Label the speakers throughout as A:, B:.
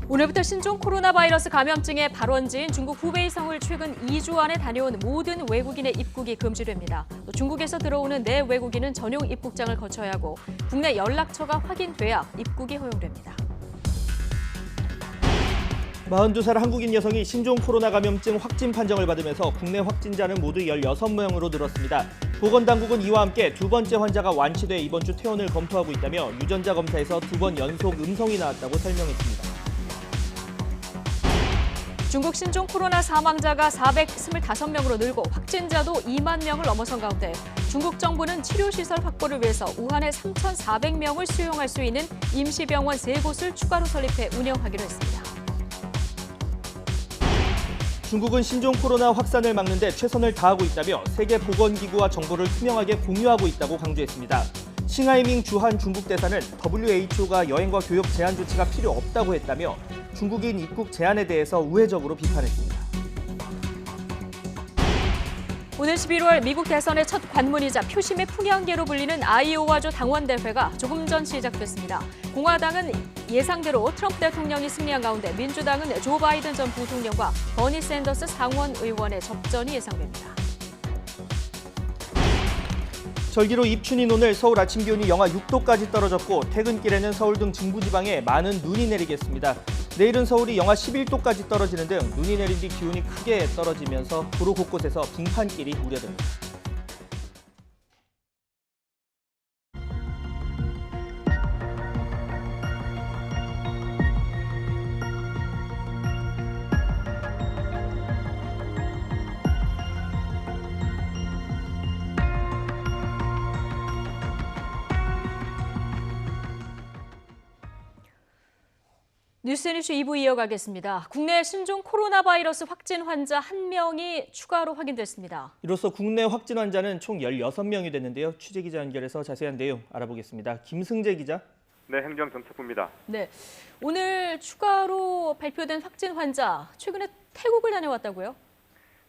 A: 오늘부터 신종 코로나 바이러스 감염증의 발원지인 중국 후베이성을 최근 2주 안에 다녀온 모든 외국인의 입국이 금지됩니다. 또 중국에서 들어오는 내 외국인은 전용 입국장을 거쳐야 하고 국내 연락처가 확인돼야 입국이 허용됩니다.
B: 42살 한국인 여성이 신종 코로나 감염증 확진 판정을 받으면서 국내 확진자는 모두 16명으로 늘었습니다. 보건당국은 이와 함께 두 번째 환자가 완치돼 이번 주 퇴원을 검토하고 있다며 유전자 검사에서 2번 연속 음성이 나왔다고 설명했습니다.
A: 중국 신종 코로나 사망자가 425명으로 늘고 확진자도 2만 명을 넘어선 가운데 중국 정부는 치료시설 확보를 위해서 우한에 3,400명을 수용할 수 있는 임시병원 3곳을 추가로 설립해 운영하기로 했습니다.
B: 중국은 신종 코로나 확산을 막는 데 최선을 다하고 있다며 세계보건기구와 정보를 투명하게 공유하고 있다고 강조했습니다. 싱하이밍 주한 중국 대사는 WHO가 여행과 교역 제한 조치가 필요 없다고 했다며 중국인 입국 제한에 대해서 우회적으로 비판했습니다.
A: 오늘 11월 미국 대선의 첫 관문이자 표심의 풍향계로 불리는 아이오와주 당원대회가 조금 전 시작됐습니다. 공화당은 예상대로 트럼프 대통령이 승리한 가운데 민주당은 조 바이든 전 부통령과 버니 샌더스 상원 의원의 접전이 예상됩니다.
B: 절기로 입춘인 오늘 서울 아침 기온이 영하 6도까지 떨어졌고 퇴근길에는 서울 등 중부지방에 많은 눈이 내리겠습니다. 내일은 서울이 영하 11도까지 떨어지는 등 눈이 내린 뒤 기온이 크게 떨어지면서 도로 곳곳에서 빙판길이 우려됩니다.
A: 뉴스뉴스 2부 이어가겠습니다. 국내 신종 코로나 바이러스 확진 환자 1명이 추가로 확인됐습니다.
B: 이로써 국내 확진 환자는 총 16명이 됐는데요. 취재기자 연결해서 자세한 내용 알아보겠습니다. 김승재 기자.
C: 네, 행정정책부입니다.
A: 네, 오늘 추가로 발표된 확진 환자, 최근에 태국을 다녀왔다고요?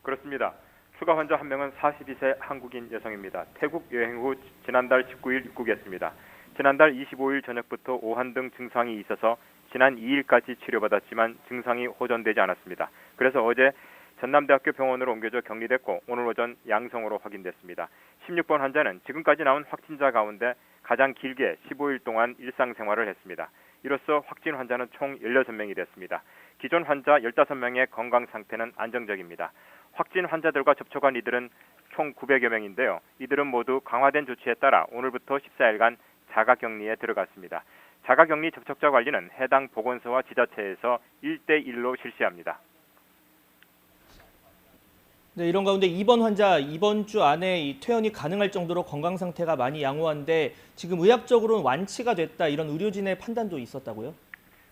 C: 그렇습니다. 추가 환자 1명은 42세 한국인 여성입니다. 태국 여행 후 지난달 19일 입국했습니다. 지난달 25일 저녁부터 오한 등 증상이 있어서 지난 2일까지 치료받았지만 증상이 호전되지 않았습니다. 그래서 어제 전남대학교 병원으로 옮겨져 격리됐고 오늘 오전 양성으로 확인됐습니다. 16번 환자는 지금까지 나온 확진자 가운데 가장 길게 15일 동안 일상생활을 했습니다. 이로써 확진 환자는 총 16명이 됐습니다. 기존 환자 15명의 건강 상태는 안정적입니다. 확진 환자들과 접촉한 이들은 총 900여 명인데요. 이들은 모두 강화된 조치에 따라 오늘부터 14일간 자가격리에 들어갔습니다. 자가격리 접촉자 관리는 해당 보건소와 지자체에서 1대1로 실시합니다.
B: 네, 이런 가운데 이번 환자 이번 주 안에 이 퇴원이 가능할 정도로 건강 상태가 많이 양호한데 지금 의학적으로는 완치가 됐다 이런 의료진의 판단도 있었다고요?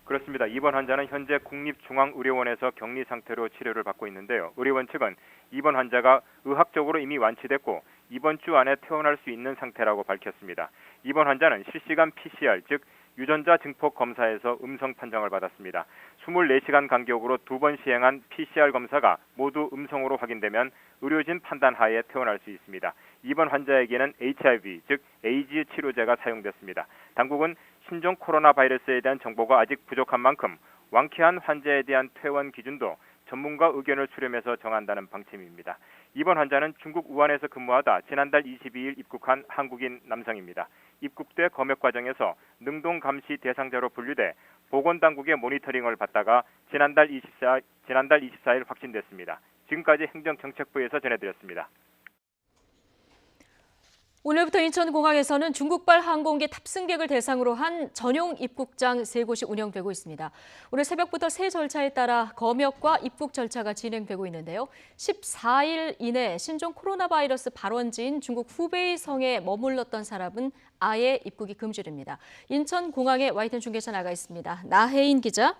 C: 그렇습니다. 이번 환자는 현재 국립중앙의료원에서 격리 상태로 치료를 받고 있는데요. 의료원 측은 이번 환자가 의학적으로 이미 완치됐고 이번 주 안에 퇴원할 수 있는 상태라고 밝혔습니다. 이번 환자는 실시간 PCR, 즉 유전자 증폭 검사에서 음성 판정을 받았습니다. 24시간 간격으로 2번 시행한 PCR 검사가 모두 음성으로 확인되면 의료진 판단 하에 퇴원할 수 있습니다. 이번 환자에게는 HIV, 즉 에이즈 치료제가 사용됐습니다. 당국은 신종 코로나 바이러스에 대한 정보가 아직 부족한 만큼 완쾌한 환자에 대한 퇴원 기준도 전문가 의견을 수렴해서 정한다는 방침입니다. 이번 환자는 중국 우한에서 근무하다 지난달 22일 입국한 한국인 남성입니다. 입국대 검역 과정에서 능동 감시 대상자로 분류돼 보건당국의 모니터링을 받다가 지난달 24일 확진됐습니다. 지금까지 행정정책부에서 전해드렸습니다.
A: 오늘부터 인천공항에서는 중국발 항공기 탑승객을 대상으로 한 전용 입국장 3곳이 운영되고 있습니다. 오늘 새벽부터 새 절차에 따라 검역과 입국 절차가 진행되고 있는데요. 14일 이내 신종 코로나 바이러스 발원지인 중국 후베이성에 머물렀던 사람은 아예 입국이 금지됩니다. 인천공항에 YTN 중계차 나가 있습니다. 나혜인 기자.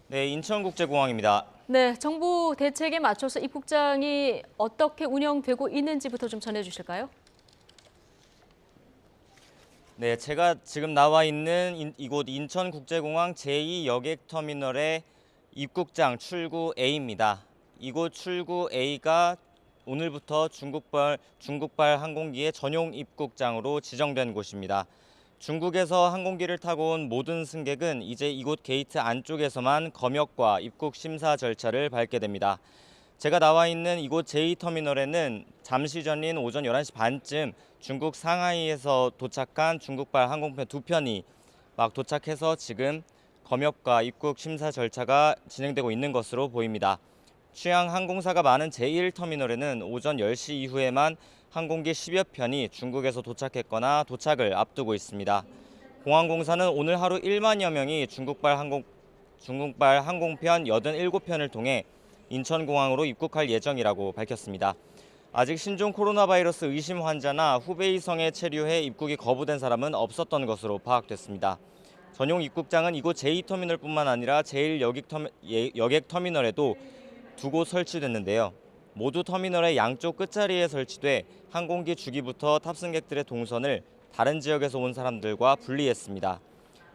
D: 네, 인천국제공항입니다.
A: 네, 정부 대책에 맞춰서 입국장이 어떻게 운영되고 있는지부터 좀 전해주실까요?
D: 네, 제가 지금 나와 있는 이곳 인천국제공항 제2여객터미널의 입국장 출구 A입니다. 이곳 출구 A가 오늘부터 중국발 항공기의 전용 입국장으로 지정된 곳입니다. 중국에서 항공기를 타고 온 모든 승객은 이제 이곳 게이트 안쪽에서만 검역과 입국 심사 절차를 밟게 됩니다. 제가 나와 있는 이곳 제2터미널에는 잠시 전인 오전 11시 반쯤 중국 상하이에서 도착한 중국발 항공편 2편이 막 도착해서 지금 검역과 입국 심사 절차가 진행되고 있는 것으로 보입니다. 취향 항공사가 많은 제1터미널에는 오전 10시 이후에만 항공기 10여 편이 중국에서 도착했거나 도착을 앞두고 있습니다. 공항공사는 오늘 하루 1만여 명이 중국발 항공편 87편을 통해 인천공항으로 입국할 예정이라고 밝혔습니다. 아직 신종 코로나 바이러스 의심 환자나 후베이성에 체류해 입국이 거부된 사람은 없었던 것으로 파악됐습니다. 전용 입국장은 이곳 제2터미널뿐만 아니라 제1여객터미널에도 두 곳 설치됐는데요. 모두 터미널의 양쪽 끝자리에 설치돼 항공기 주기부터 탑승객들의 동선을 다른 지역에서 온 사람들과 분리했습니다.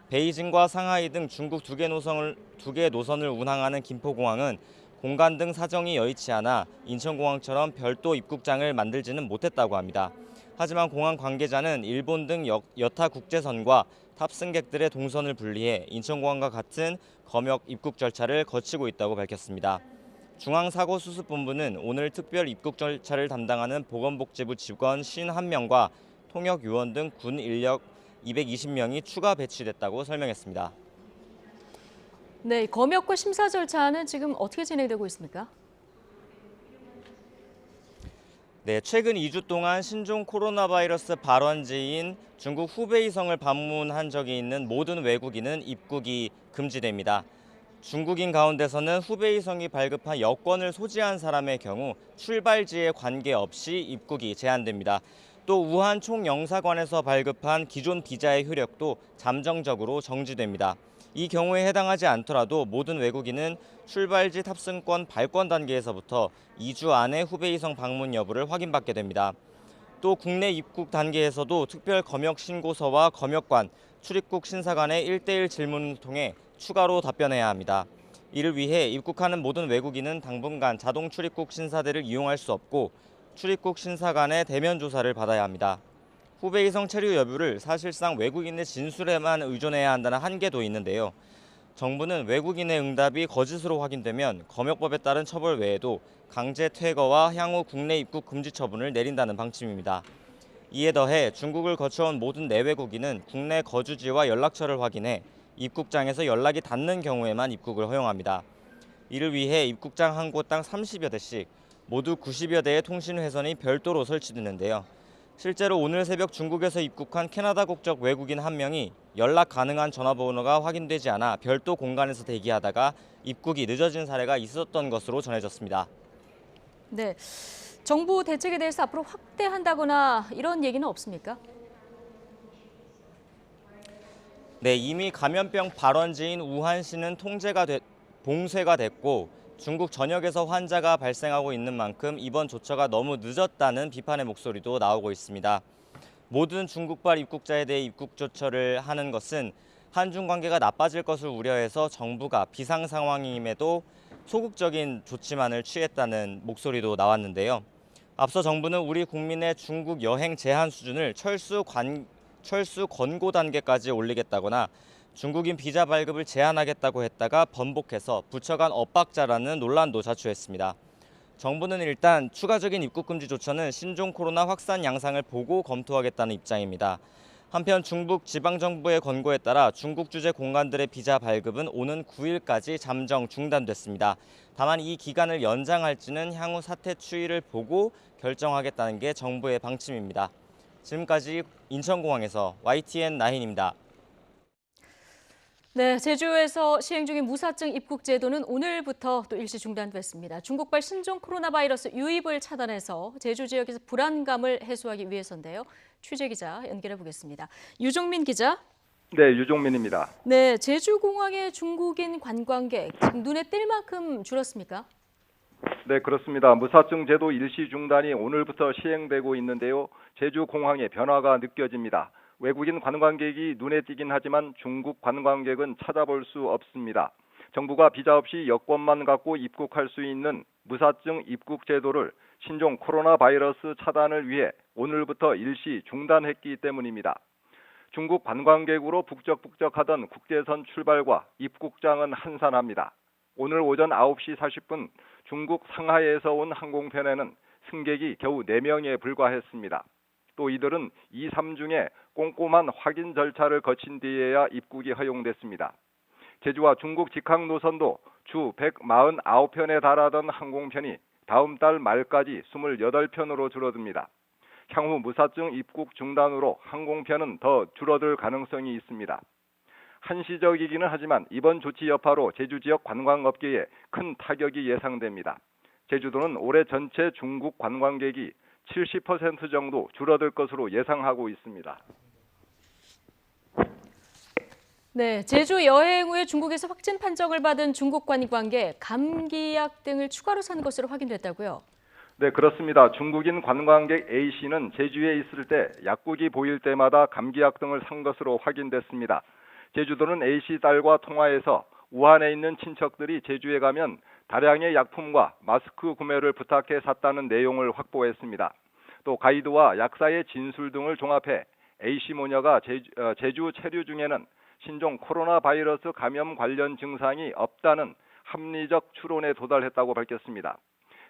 D: 베이징과 상하이 등 중국 두 개 노선을 운항하는 김포공항은 공간 등 사정이 여의치 않아 인천공항처럼 별도 입국장을 만들지는 못했다고 합니다. 하지만 공항 관계자는 일본 등 여타 국제선과 탑승객들의 동선을 분리해 인천공항과 같은 검역 입국 절차를 거치고 있다고 밝혔습니다. 중앙사고수습본부는 오늘 특별 입국 절차를 담당하는 보건복지부 직원 51명과 통역요원 등 군 인력 220명이 추가 배치됐다고 설명했습니다.
A: 네, 검역과 심사 절차는 지금 어떻게 진행되고 있습니까?
D: 네, 최근 2주 동안 신종 코로나 바이러스 발원지인 중국 후베이성을 방문한 적이 있는 모든 외국인은 입국이 금지됩니다. 중국인 가운데서는 후베이성이 발급한 여권을 소지한 사람의 경우 출발지에 관계없이 입국이 제한됩니다. 또 우한 총영사관에서 발급한 기존 비자의 효력도 잠정적으로 정지됩니다. 이 경우에 해당하지 않더라도 모든 외국인은 출발지 탑승권 발권 단계에서부터 2주 안에 후베이성 방문 여부를 확인받게 됩니다. 또 국내 입국 단계에서도 특별 검역 신고서와 검역관, 출입국 신사관의 1:1 질문을 통해 추가로 답변해야 합니다. 이를 위해 입국하는 모든 외국인은 당분간 자동 출입국 신사대를 이용할 수 없고 출입국 신사관의 대면 조사를 받아야 합니다. 후베이성 체류 여부를 사실상 외국인의 진술에만 의존해야 한다는 한계도 있는데요. 정부는 외국인의 응답이 거짓으로 확인되면 검역법에 따른 처벌 외에도 강제 퇴거와 향후 국내 입국 금지 처분을 내린다는 방침입니다. 이에 더해 중국을 거쳐온 모든 내외국인은 국내 거주지와 연락처를 확인해 입국장에서 연락이 닿는 경우에만 입국을 허용합니다. 이를 위해 입국장 한 곳당 30여 대씩 모두 90여 대의 통신 회선이 별도로 설치됐는데요. 실제로 오늘 새벽 중국에서 입국한 캐나다 국적 외국인 한 명이 연락 가능한 전화번호가 확인되지 않아 별도 공간에서 대기하다가 입국이 늦어진 사례가 있었던 것으로 전해졌습니다.
A: 네, 정부 대책에 대해서 앞으로 확대한다거나 이런 얘기는 없습니까?
D: 네, 이미 감염병 발원지인 우한시는 봉쇄가 됐고 중국 전역에서 환자가 발생하고 있는 만큼 이번 조처가 너무 늦었다는 비판의 목소리도 나오고 있습니다. 모든 중국발 입국자에 대해 입국 조처를 하는 것은 한중 관계가 나빠질 것을 우려해서 정부가 비상 상황임에도 소극적인 조치만을 취했다는 목소리도 나왔는데요. 앞서 정부는 우리 국민의 중국 여행 제한 수준을 철수 권고 단계까지 올리겠다거나 중국인 비자 발급을 제한하겠다고 했다가 번복해서 부처 간 엇박자라는 논란도 자초했습니다. 정부는 일단 추가적인 입국 금지 조처는 신종 코로나 확산 양상을 보고 검토하겠다는 입장입니다. 한편 중국 지방정부의 권고에 따라 중국 주재 공간들의 비자 발급은 오는 9일까지 잠정 중단됐습니다. 다만 이 기간을 연장할지는 향후 사태 추이를 보고 결정하겠다는 게 정부의 방침입니다. 지금까지 인천공항에서 YTN9입니다.
A: 네, 제주에서 시행 중인 무사증 입국 제도는 오늘부터 또 일시 중단됐습니다. 중국발 신종 코로나 바이러스 유입을 차단해서 제주 지역에서 불안감을 해소하기 위해서인데요. 취재 기자 연결해 보겠습니다. 유종민 기자.
E: 네, 유종민입니다.
A: 네, 제주공항의 중국인 관광객 지금 눈에 띌 만큼 줄었습니까?
E: 네, 그렇습니다. 무사증 제도 일시 중단이 오늘부터 시행되고 있는데요. 제주공항에 변화가 느껴집니다. 외국인 관광객이 눈에 띄긴 하지만 중국 관광객은 찾아볼 수 없습니다. 정부가 비자 없이 여권만 갖고 입국할 수 있는 무사증 입국 제도를 신종 코로나 바이러스 차단을 위해 오늘부터 일시 중단했기 때문입니다. 중국 관광객으로 북적북적하던 국제선 출발과 입국장은 한산합니다. 오늘 오전 9시 40분 중국 상하이에서 온 항공편에는 승객이 겨우 4명에 불과했습니다. 또 이들은 2, 3중에 꼼꼼한 확인 절차를 거친 뒤에야 입국이 허용됐습니다. 제주와 중국 직항 노선도 주 149편에 달하던 항공편이 다음 달 말까지 28편으로 줄어듭니다. 향후 무사증 입국 중단으로 항공편은 더 줄어들 가능성이 있습니다. 한시적이기는 하지만 이번 조치 여파로 제주 지역 관광업계에 큰 타격이 예상됩니다. 제주도는 올해 전체 중국 관광객이 70% 정도 줄어들 것으로 예상하고 있습니다.
A: 네, 제주 여행 후에 중국에서 확진 판정을 받은 중국 관광객 감기약 등을 추가로 산 것으로 확인됐다고요?
E: 네, 그렇습니다. 중국인 관광객 A씨는 제주에 있을 때 약국이 보일 때마다 감기약 등을 산 것으로 확인됐습니다. 제주도는 A씨 딸과 통화해서 우한에 있는 친척들이 제주에 가면 다량의 약품과 마스크 구매를 부탁해 샀다는 내용을 확보했습니다. 또 가이드와 약사의 진술 등을 종합해 A씨 모녀가 제주 체류 중에는 신종 코로나 바이러스 감염 관련 증상이 없다는 합리적 추론에 도달했다고 밝혔습니다.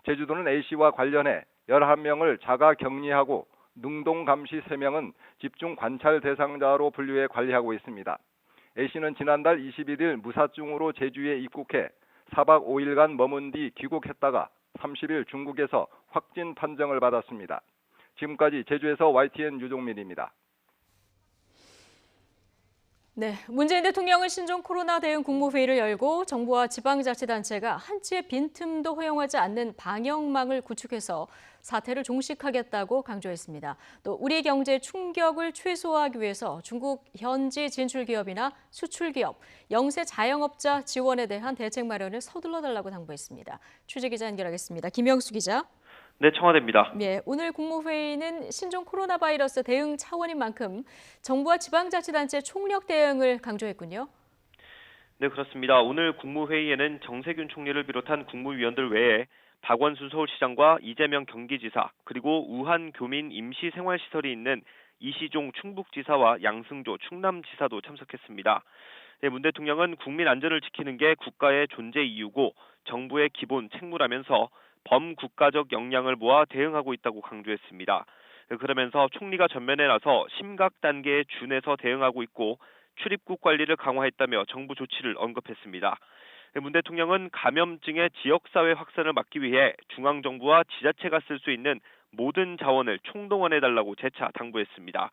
E: 제주도는 A씨와 관련해 11명을 자가 격리하고 능동 감시 3명은 집중 관찰 대상자로 분류해 관리하고 있습니다. A씨는 지난달 21일 무사증으로 제주에 입국해 4박 5일간 머문 뒤 귀국했다가 30일 중국에서 확진 판정을 받았습니다. 지금까지 제주에서 YTN 유종민입니다.
A: 네, 문재인 대통령은 신종 코로나 대응 국무회의를 열고 정부와 지방자치단체가 한치의 빈틈도 허용하지 않는 방역망을 구축해서 사태를 종식하겠다고 강조했습니다. 또 우리 경제 충격을 최소화하기 위해서 중국 현지 진출 기업이나 수출 기업, 영세 자영업자 지원에 대한 대책 마련을 서둘러 달라고 당부했습니다. 취재 기자 연결하겠습니다. 김영수 기자.
F: 네, 청와대입니다.
A: 네, 오늘 국무회의는 신종 코로나 바이러스 대응 차원인 만큼 정부와 지방자치단체 총력 대응을 강조했군요.
F: 네, 그렇습니다. 오늘 국무회의에는 정세균 총리를 비롯한 국무위원들 외에 박원순 서울시장과 이재명 경기지사, 그리고 우한 교민 임시생활시설이 있는 이시종 충북지사와 양승조 충남지사도 참석했습니다. 네, 문 대통령은 국민 안전을 지키는 게 국가의 존재 이유고 정부의 기본 책무라면서 범국가적 역량을 모아 대응하고 있다고 강조했습니다. 그러면서 총리가 전면에 나서 심각 단계에 준해서 대응하고 있고 출입국 관리를 강화했다며 정부 조치를 언급했습니다. 문 대통령은 감염증의 지역사회 확산을 막기 위해 중앙정부와 지자체가 쓸 수 있는 모든 자원을 총동원해달라고 재차 당부했습니다.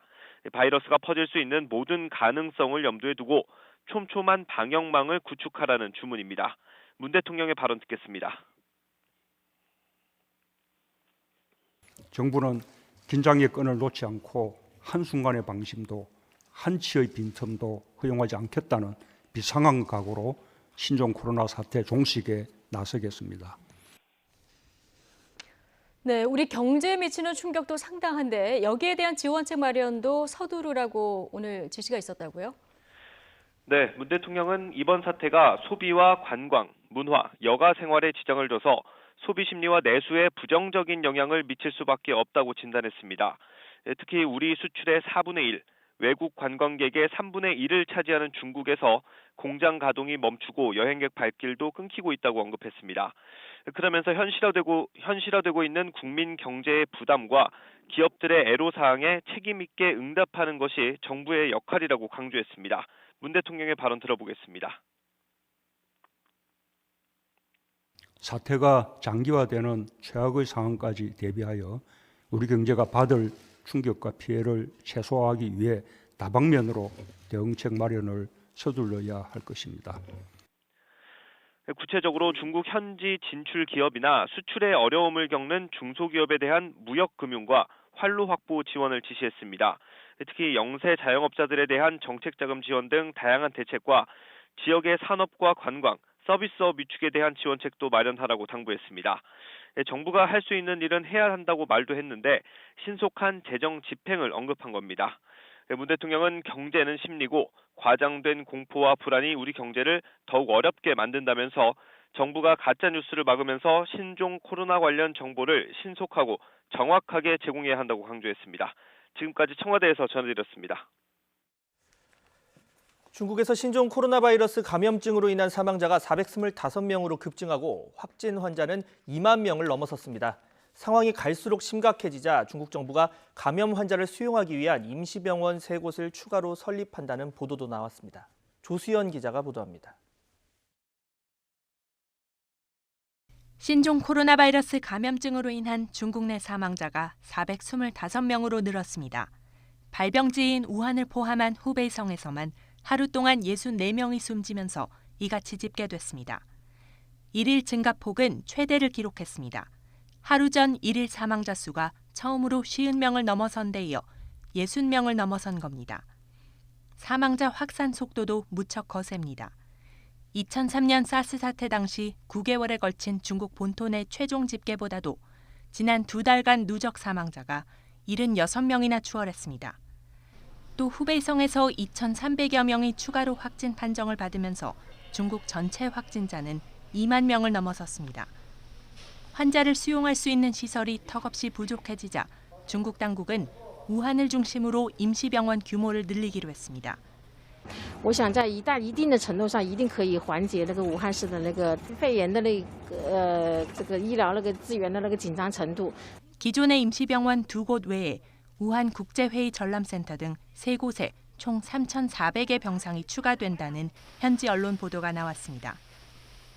F: 바이러스가 퍼질 수 있는 모든 가능성을 염두에 두고 촘촘한 방역망을 구축하라는 주문입니다. 문 대통령의 발언 듣겠습니다.
G: 정부는 긴장의 끈을 놓지 않고 한순간의 방심도 한치의 빈틈도 허용하지 않겠다는 비상한 각오로 신종 코로나 사태 종식에 나서겠습니다.
A: 네, 우리 경제에 미치는 충격도 상당한데 여기에 대한 지원책 마련도 서두르라고 오늘 지시가 있었다고요?
F: 네, 문 대통령은 이번 사태가 소비와 관광, 문화, 여가 생활에 지장을 줘서 소비 심리와 내수에 부정적인 영향을 미칠 수밖에 없다고 진단했습니다. 특히 우리 수출의 4분의 1, 외국 관광객의 3분의 1을 차지하는 중국에서 공장 가동이 멈추고 여행객 발길도 끊기고 있다고 언급했습니다. 그러면서 현실화되고 있는 국민 경제의 부담과 기업들의 애로사항에 책임 있게 응답하는 것이 정부의 역할이라고 강조했습니다. 문 대통령의 발언 들어보겠습니다.
G: 사태가 장기화되는 최악의 상황까지 대비하여 우리 경제가 받을 충격과 피해를 최소화하기 위해 다방면으로 대응책 마련을 서둘러야 할 것입니다.
F: 구체적으로 중국 현지 진출 기업이나 수출에 어려움을 겪는 중소기업에 대한 무역금융과 활로 확보 지원을 지시했습니다. 특히 영세 자영업자들에 대한 정책자금 지원 등 다양한 대책과 지역의 산업과 관광, 서비스업 위축에 대한 지원책도 마련하라고 당부했습니다. 정부가 할 수 있는 일은 해야 한다고 말도 했는데 신속한 재정 집행을 언급한 겁니다. 문 대통령은 경제는 심리고 과장된 공포와 불안이 우리 경제를 더욱 어렵게 만든다면서 정부가 가짜뉴스를 막으면서 신종 코로나 관련 정보를 신속하고 정확하게 제공해야 한다고 강조했습니다. 지금까지 청와대에서 전해드렸습니다.
B: 중국에서 신종 코로나 바이러스 감염증으로 인한 사망자가 425명으로 급증하고 확진 환자는 2만 명을 넘어섰습니다. 상황이 갈수록 심각해지자 중국 정부가 감염 환자를 수용하기 위한 임시병원 3곳을 추가로 설립한다는 보도도 나왔습니다. 조수연 기자가 보도합니다.
H: 신종 코로나 바이러스 감염증으로 인한 중국 내 사망자가 425명으로 늘었습니다. 발병지인 우한을 포함한 후베이성에서만 하루 동안 64명이 숨지면서 이같이 집계됐습니다. 1일 증가폭은 최대를 기록했습니다. 하루 전 1일 사망자 수가 처음으로 50명을 넘어선 데 이어 60명을 넘어선 겁니다. 사망자 확산 속도도 무척 거셉니다. 2003년 사스 사태 당시 9개월에 걸친 중국 본토 내 최종 집계보다도 지난 2달간 누적 사망자가 76명이나 추월했습니다. 또 후베이성에서 2,300여 명이 추가로 확진 판정을 받으면서 중국 전체 확진자는 2만 명을 넘어섰습니다. 환자를 수용할 수 있는 시설이 턱없이 부족해지자 중국 당국은 우한을 중심으로 임시병원 규모를 늘리기로 했습니다.
I: 我想在一定的程度上，一定可以缓解那个武汉市的那个肺炎的这个医疗资源的紧张程度。
H: 기존의 임시병원 2곳 외에 우한 국제회의 전람센터 등 3곳에 총 3,400의 병상이 추가된다는 현지 언론 보도가 나왔습니다.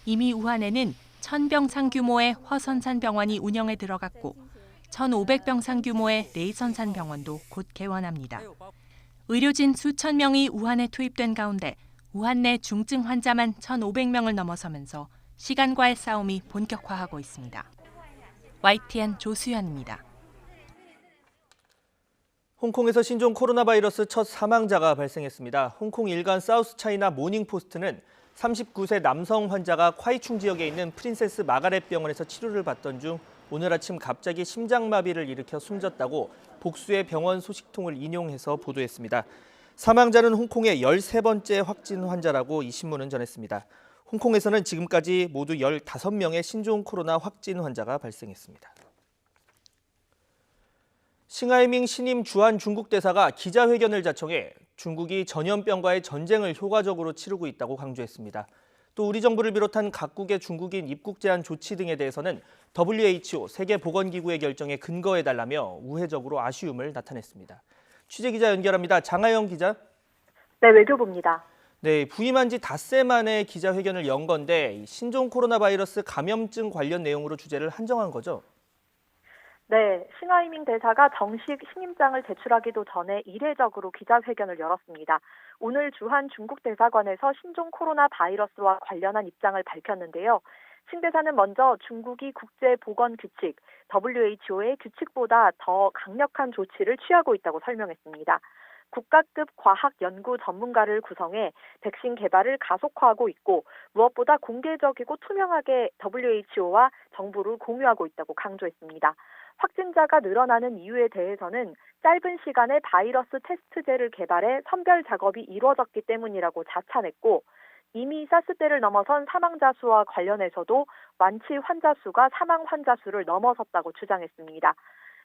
H: 이미 우한에는 1,000병상 규모의 허선산 병원이 운영에 들어갔고 1,500병상 규모의 레이선산 병원도 곧 개원합니다. 의료진 수천 명이 우한에 투입된 가운데 우한 내 중증 환자만 1,500명을 넘어서면서 시간과의 싸움이 본격화하고 있습니다. YTN 조수연입니다.
B: 홍콩에서 신종 코로나 바이러스 첫 사망자가 발생했습니다. 홍콩 일간 사우스 차이나 모닝포스트는 39세 남성 환자가 콰이충 지역에 있는 프린세스 마가렛 병원에서 치료를 받던 중 오늘 아침 갑자기 심장마비를 일으켜 숨졌다고 복수의 병원 소식통을 인용해서 보도했습니다. 사망자는 홍콩의 13번째 확진 환자라고 이 신문은 전했습니다. 홍콩에서는 지금까지 모두 15명의 신종 코로나 확진 환자가 발생했습니다. 싱하이밍 신임 주한 중국 대사가 기자회견을 자청해 중국이 전염병과의 전쟁을 효과적으로 치르고 있다고 강조했습니다. 또 우리 정부를 비롯한 각국의 중국인 입국 제한 조치 등에 대해서는 WHO 세계보건기구의 결정에 근거해달라며 우회적으로 아쉬움을 나타냈습니다. 취재기자 연결합니다. 장하영 기자.
J: 네, 외교부입니다.
B: 네, 부임한 지 닷새 만에 기자회견을 연 건데 신종 코로나 바이러스 감염증 관련 내용으로 주제를 한정한 거죠?
J: 네, 싱하이밍 대사가 정식 신임장을 제출하기도 전에 이례적으로 기자회견을 열었습니다. 오늘 주한 중국 대사관에서 신종 코로나 바이러스와 관련한 입장을 밝혔는데요. 신 대사는 먼저 중국이 국제보건규칙, WHO의 규칙보다 더 강력한 조치를 취하고 있다고 설명했습니다. 국가급 과학 연구 전문가를 구성해 백신 개발을 가속화하고 있고 무엇보다 공개적이고 투명하게 WHO와 정보를 공유하고 있다고 강조했습니다. 확진자가 늘어나는 이유에 대해서는 짧은 시간에 바이러스 테스트제를 개발해 선별 작업이 이루어졌기 때문이라고 자찬했고 이미 사스 때를 넘어선 사망자 수와 관련해서도 완치 환자 수가 사망 환자 수를 넘어섰다고 주장했습니다.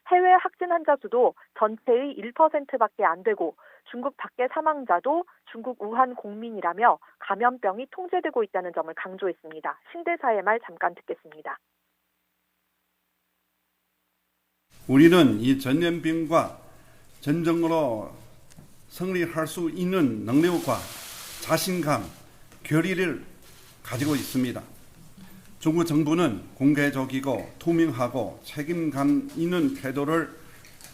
J: 해외 확진 환자 수도 전체의 1%밖에 안 되고 중국 밖의 사망자도 중국 우한 국민이라며 감염병이 통제되고 있다는 점을 강조했습니다. 신 대사의 말 잠깐 듣겠습니다.
K: 우리는 이 전염병과 전쟁으로 승리할 수 있는 능력과 자신감, 결의를 가지고 있습니다. 중국 정부는 공개적이고 투명하고 책임감 있는 태도를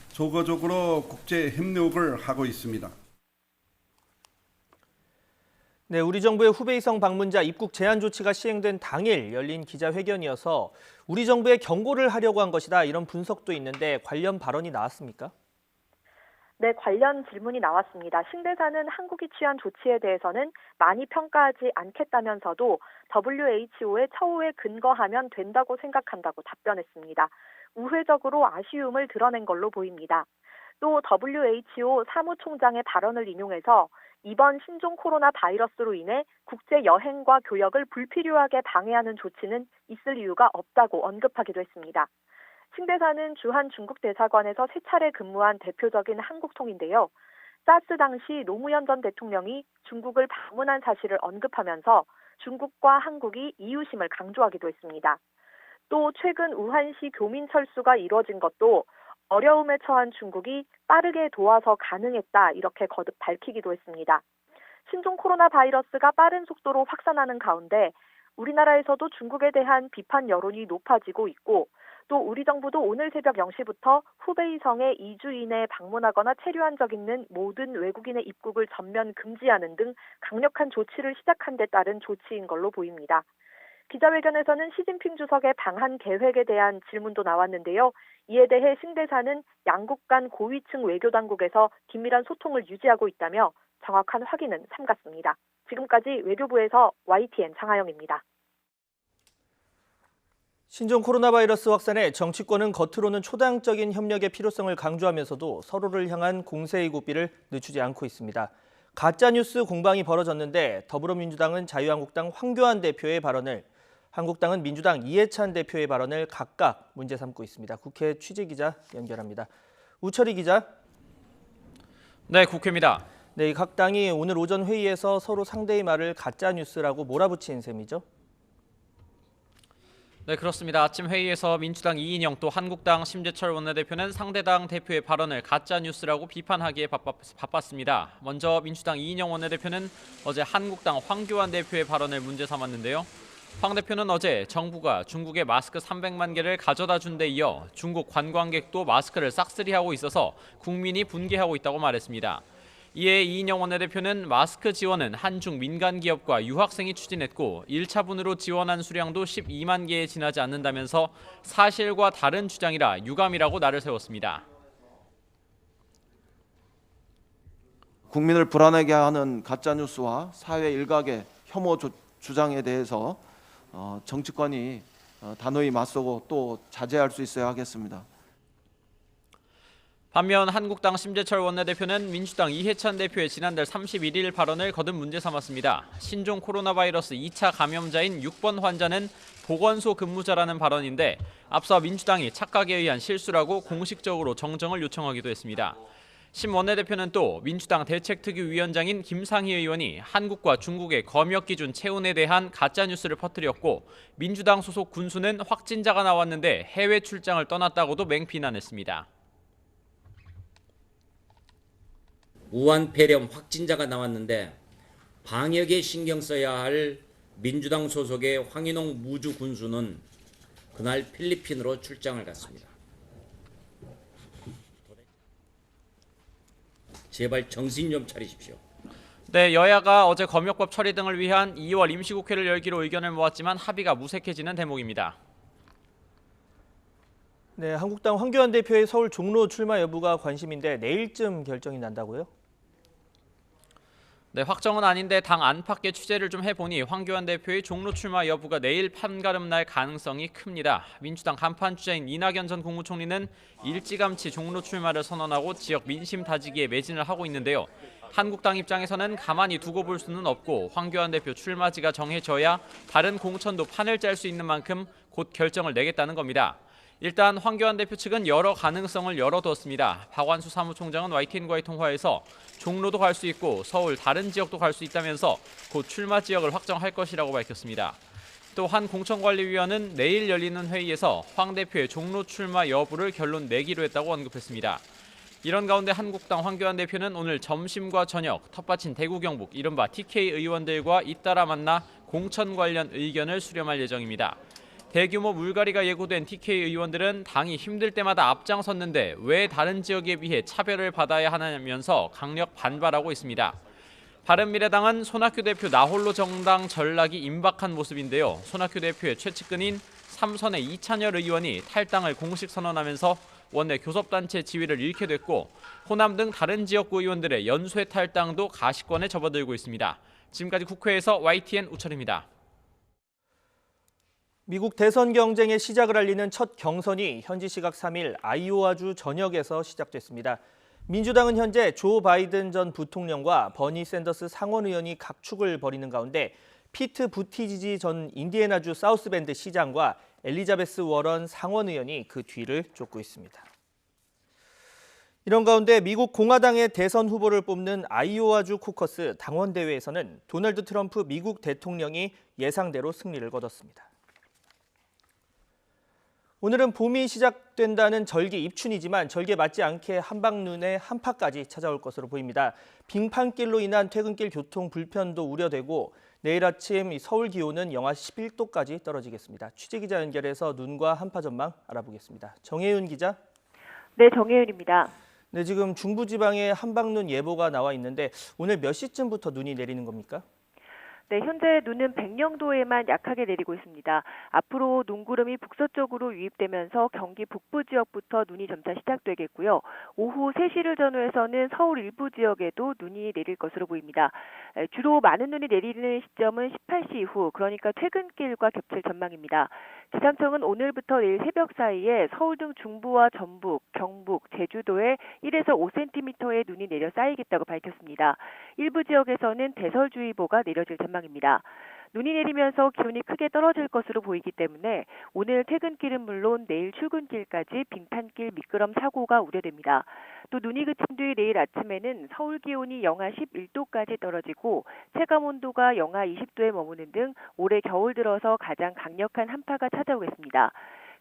K: 적극적으로 국제 협력을 하고 있습니다.
B: 네, 우리 정부의 후베이성 방문자 입국 제한 조치가 시행된 당일 열린 기자회견이어서 우리 정부에 경고를 하려고 한 것이다 이런 분석도 있는데 관련 발언이 나왔습니까?
J: 네, 관련 질문이 나왔습니다. 신 대사는 한국이 취한 조치에 대해서는 많이 평가하지 않겠다면서도 WHO의 처우에 근거하면 된다고 생각한다고 답변했습니다. 우회적으로 아쉬움을 드러낸 걸로 보입니다. 또 WHO 사무총장의 발언을 인용해서 이번 신종 코로나 바이러스로 인해 국제 여행과 교역을 불필요하게 방해하는 조치는 있을 이유가 없다고 언급하기도 했습니다. 신 대사는 주한 중국 대사관에서 3차례 근무한 대표적인 한국통인데요. 사스 당시 노무현 전 대통령이 중국을 방문한 사실을 언급하면서 중국과 한국이 이웃임을 강조하기도 했습니다. 또 최근 우한시 교민 철수가 이뤄진 것도 어려움에 처한 중국이 빠르게 도와서 가능했다 이렇게 거듭 밝히기도 했습니다. 신종 코로나 바이러스가 빠른 속도로 확산하는 가운데 우리나라에서도 중국에 대한 비판 여론이 높아지고 있고 또 우리 정부도 오늘 새벽 0시부터 후베이성에 2주 이내에 방문하거나 체류한 적 있는 모든 외국인의 입국을 전면 금지하는 등 강력한 조치를 시작한 데 따른 조치인 걸로 보입니다. 기자회견에서는 시진핑 주석의 방한 계획에 대한 질문도 나왔는데요. 이에 대해 신 대사는 양국 간 고위층 외교당국에서 긴밀한 소통을 유지하고 있다며 정확한 확인은 삼갔습니다. 지금까지 외교부에서 YTN 장하영입니다.
B: 신종 코로나 바이러스 확산에 정치권은 겉으로는 초당적인 협력의 필요성을 강조하면서도 서로를 향한 공세의 고삐를 늦추지 않고 있습니다. 가짜뉴스 공방이 벌어졌는데 더불어민주당은 자유한국당 황교안 대표의 발언을, 한국당은 민주당 이해찬 대표의 발언을 각각 문제 삼고 있습니다. 국회 취재기자 연결합니다. 우철희 기자.
L: 네, 국회입니다.
B: 네, 각 당이 오늘 오전 회의에서 서로 상대의 말을 가짜뉴스라고 몰아붙인 셈이죠?
L: 네, 그렇습니다. 아침 회의에서 민주당 이인영 또 한국당 심재철 원내대표는 상대당 대표의 발언을 가짜뉴스라고 비판하기에 바빴습니다. 먼저 민주당 이인영 원내대표는 어제 한국당 황교안 대표의 발언을 문제 삼았는데요. 황 대표는 어제 정부가 중국에 마스크 300만 개를 가져다 준 데 이어 중국 관광객도 마스크를 싹쓸이하고 있어서 국민이 분개하고 있다고 말했습니다. 이에 이인영 원내대표는 마스크 지원은 한중 민간 기업과 유학생이 추진했고 1차분으로 지원한 수량도 12만 개에 지나지 않는다면서 사실과 다른 주장이라 유감이라고 날을 세웠습니다.
M: 국민을 불안하게 하는 가짜뉴스와 사회 일각의 혐오 주장에 대해서 정치권이 단호히 맞서고 또 자제할 수 있어야 하겠습니다.
L: 반면 한국당 심재철 원내대표는 민주당 이해찬 대표의 지난달 31일 발언을 거듭 문제 삼았습니다. 신종 코로나 바이러스 2차 감염자인 6번 환자는 보건소 근무자라는 발언인데 앞서 민주당이 착각에 의한 실수라고 공식적으로 정정을 요청하기도 했습니다. 심 원내대표는 또 민주당 대책특위위원장인 김상희 의원이 한국과 중국의 검역 기준 체온에 대한 가짜뉴스를 퍼뜨렸고 민주당 소속 군수는 확진자가 나왔는데 해외 출장을 떠났다고도 맹비난했습니다.
N: 우한 폐렴 확진자가 나왔는데 방역에 신경 써야 할 민주당 소속의 황인홍 무주 군수는 그날 필리핀으로 출장을 갔습니다. 제발 정신 좀 차리십시오.
L: 네, 여야가 어제 검역법 처리 등을 위한 2월 임시국회를 열기로 의견을 모았지만 합의가 무색해지는 대목입니다.
B: 네, 한국당 황교안 대표의 서울 종로 출마 여부가 관심인데 내일쯤 결정이 난다고요?
L: 네, 확정은 아닌데 당 안팎의 취재를 좀 해보니 황교안 대표의 종로 출마 여부가 내일 판가름 날 가능성이 큽니다. 민주당 간판 주자인 이낙연 전 국무총리는 일찌감치 종로 출마를 선언하고 지역 민심 다지기에 매진을 하고 있는데요. 한국당 입장에서는 가만히 두고 볼 수는 없고 황교안 대표 출마지가 정해져야 다른 공천도 판을 짤 수 있는 만큼 곧 결정을 내겠다는 겁니다. 일단 황교안 대표 측은 여러 가능성을 열어두었습니다. 박완수 사무총장은 YTN과의 통화에서 종로도 갈 수 있고 서울 다른 지역도 갈 수 있다면서 곧 출마 지역을 확정할 것이라고 밝혔습니다. 또 한 공천관리위원은 내일 열리는 회의에서 황 대표의 종로 출마 여부를 결론 내기로 했다고 언급했습니다. 이런 가운데 한국당 황교안 대표는 오늘 점심과 저녁 텃밭인 대구 경북 이른바 TK 의원들과 잇따라 만나 공천 관련 의견을 수렴할 예정입니다. 대규모 물갈이가 예고된 TK 의원들은 당이 힘들 때마다 앞장섰는데 왜 다른 지역에 비해 차별을 받아야 하냐면서 강력 반발하고 있습니다. 바른미래당은 손학규 대표 나홀로 정당 전락이 임박한 모습인데요. 손학규 대표의 최측근인 삼선의 이찬열 의원이 탈당을 공식 선언하면서 원내 교섭단체 지위를 잃게 됐고 호남 등 다른 지역구 의원들의 연쇄 탈당도 가시권에 접어들고 있습니다. 지금까지 국회에서 YTN 우철입니다.
B: 미국 대선 경쟁의 시작을 알리는 첫 경선이 현지 시각 3일 아이오와주 전역에서 시작됐습니다. 민주당은 현재 조 바이든 전 부통령과 버니 샌더스 상원 의원이 각축을 벌이는 가운데 피트 부티지지 전 인디애나주 사우스밴드 시장과 엘리자베스 워런 상원 의원이 그 뒤를 쫓고 있습니다. 이런 가운데 미국 공화당의 대선 후보를 뽑는 아이오와주 코커스 당원대회에서는 도널드 트럼프 미국 대통령이 예상대로 승리를 거뒀습니다. 오늘은 봄이 시작된다는 절기 입춘이지만 절기에 맞지 않게 한방눈에 한파까지 찾아올 것으로 보입니다. 빙판길로 인한 퇴근길 교통 불편도 우려되고 내일 아침 서울 기온은 영하 11도까지 떨어지겠습니다. 취재기자 연결해서 눈과 한파 전망 알아보겠습니다. 정혜윤 기자.
O: 네, 정혜윤입니다.
B: 네, 지금 중부지방에 한방눈 예보가 나와 있는데 오늘 몇 시쯤부터 눈이 내리는 겁니까?
O: 네, 현재 눈은 백령도에만 약하게 내리고 있습니다. 앞으로 눈구름이 북서쪽으로 유입되면서 경기 북부 지역부터 눈이 점차 시작되겠고요. 오후 3시를 전후해서는 서울 일부 지역에도 눈이 내릴 것으로 보입니다. 주로 많은 눈이 내리는 시점은 18시 이후, 그러니까 퇴근길과 겹칠 전망입니다. 기상청은 오늘부터 내일 새벽 사이에 서울 등 중부와 전북, 경북, 제주도에 1에서 5cm의 눈이 내려 쌓이겠다고 밝혔습니다. 일부 지역에서는 대설주의보가 내려질 전망입니다. 눈이 내리면서 기온이 크게 떨어질 것으로 보이기 때문에 오늘 퇴근길은 물론 내일 출근길까지 빙판길 미끄럼 사고가 우려됩니다. 또 눈이 그친 뒤 내일 아침에는 서울 기온이 영하 11도까지 떨어지고 체감온도가 영하 20도에 머무는 등 올해 겨울 들어서 가장 강력한 한파가 찾아오겠습니다.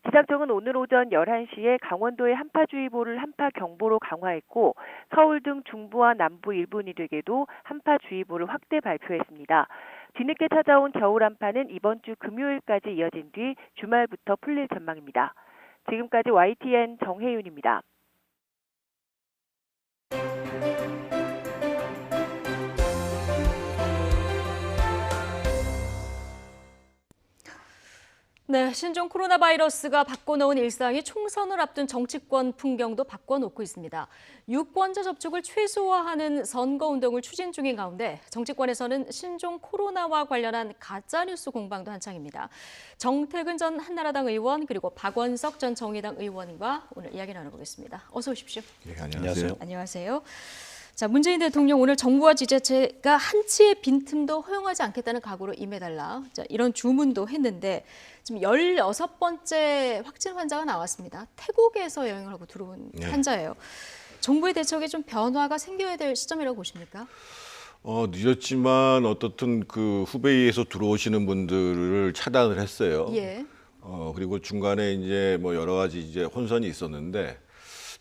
O: 기상청은 오늘 오전 11시에 강원도의 한파주의보를 한파경보로 강화했고 서울 등 중부와 남부 일부 지역에도 한파주의보를 확대 발표했습니다. 뒤늦게 찾아온 겨울 한파는 이번 주 금요일까지 이어진 뒤 주말부터 풀릴 전망입니다. 지금까지 YTN 정혜윤입니다.
A: 네, 신종 코로나 바이러스가 바꿔놓은 일상이 총선을 앞둔 정치권 풍경도 바꿔놓고 있습니다. 유권자 접촉을 최소화하는 선거운동을 추진 중인 가운데 정치권에서는 신종 코로나와 관련한 가짜뉴스 공방도 한창입니다. 정태근 전 한나라당 의원 그리고 박원석 전 정의당 의원과 오늘 이야기 나눠보겠습니다. 어서 오십시오.
P: 네, 안녕하세요.
A: 안녕하세요. 자, 문재인 대통령 오늘 정부와 지자체가 한치의 빈틈도 허용하지 않겠다는 각오로 임해달라. 자, 이런 주문도 했는데 지금 16번째 확진 환자가 나왔습니다. 태국에서 여행을 하고 들어온 환자예요. 정부의 대책에 좀 변화가 생겨야 될 시점이라고 보십니까?
P: 늦었지만 어떻든 그 후베이에서 들어오시는 분들을 차단을 했어요.
A: 예.
P: 그리고 중간에 이제 뭐 여러 가지 이제 혼선이 있었는데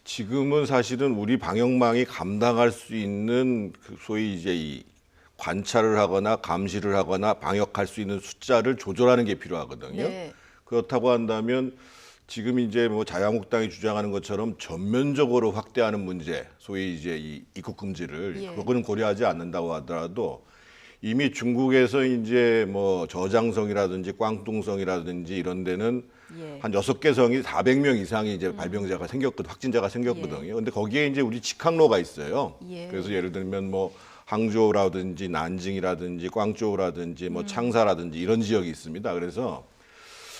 P: 지금은 사실은 우리 방역망이 감당할 수 있는 그 소위 이제 이 관찰을 하거나 감시를 하거나 방역할 수 있는 숫자를 조절하는 게 필요하거든요.
A: 네.
P: 그렇다고 한다면 지금 이제 뭐 자유한국당이 주장하는 것처럼 전면적으로 확대하는 문제, 소위 이제 이 입국 금지를 그거는 고려하지 않는다고 하더라도 이미 중국에서 이제 뭐 저장성이라든지 꽝뚱성이라든지 이런 데는 한 6개 성이 400명 이상이 이제 발병자가 확진자가 생겼거든요. 근데 거기에 이제 우리 직항로가 있어요. 그래서 예를 들면 뭐 항저우라든지 난징이라든지 꽝저우라든지 뭐 창사라든지 이런 지역이 있습니다. 그래서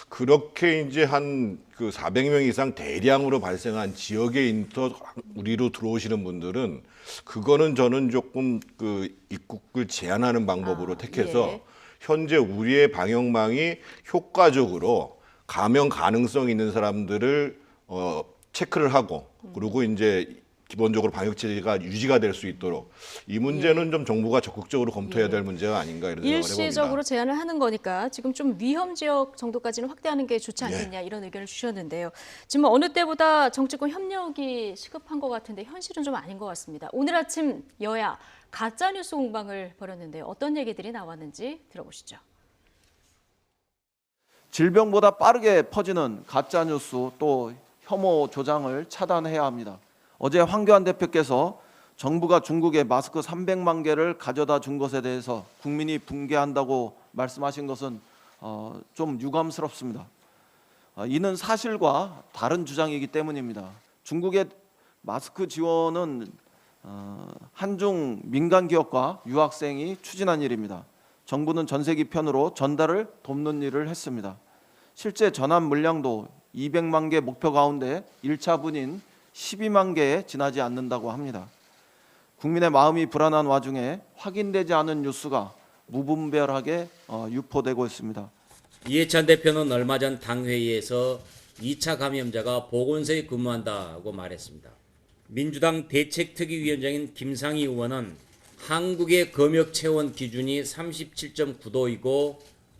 P: 그렇게 이제 한 그 400명 이상 대량으로 발생한 지역에 우리로 들어오시는 분들은 그거는 저는 조금 그 입국을 제한하는 방법으로 택해서 현재 우리의 방역망이 효과적으로 감염 가능성 있는 사람들을 체크를 하고 그리고 이제 기본적으로 방역 체제가 유지가 될 수 있도록 이 문제는 좀 정부가 적극적으로 검토해야 될 문제가 아닌가 이런 생각을 해봅니다.
A: 일시적으로 제한을 하는 거니까 지금 좀 위험 지역 정도까지는 확대하는 게 좋지 않겠냐 이런 의견을 주셨는데요. 지금 어느 때보다 정치권 협력이 시급한 것 같은데 현실은 좀 아닌 것 같습니다. 오늘 아침 여야 가짜뉴스 공방을 벌였는데요. 어떤 얘기들이 나왔는지 들어보시죠.
M: 질병보다 빠르게 퍼지는 가짜뉴스 또 혐오 조장을 차단해야 합니다. 어제 황교안 대표께서 정부가 중국에 마스크 300만 개를 가져다 준 것에 대해서 국민이 붕괴한다고 말씀하신 것은 좀 유감스럽습니다. 이는 사실과 다른 주장이기 때문입니다. 중국의 마스크 지원은 한중 민간 기업과 유학생이 추진한 일입니다. 정부는 전세기 편으로 전달을 돕는 일을 했습니다. 실제 전환 물량도 200만 개 목표 가운데 1차 분인 12만 개에 지나지 않는다고 합니다. 국민의 마음이 불안한 와중에 확인되지 않은 뉴스가 무분별하게 유포되고 있습니다.
N: 이해찬 대표는 얼마 전 당회의에서 2차 감염자가 보건소에 근무한다고 말했습니다. 민주당 대책특위위원장인 김상희 의원은 한국의 검역 체온 기준이 37.9도이고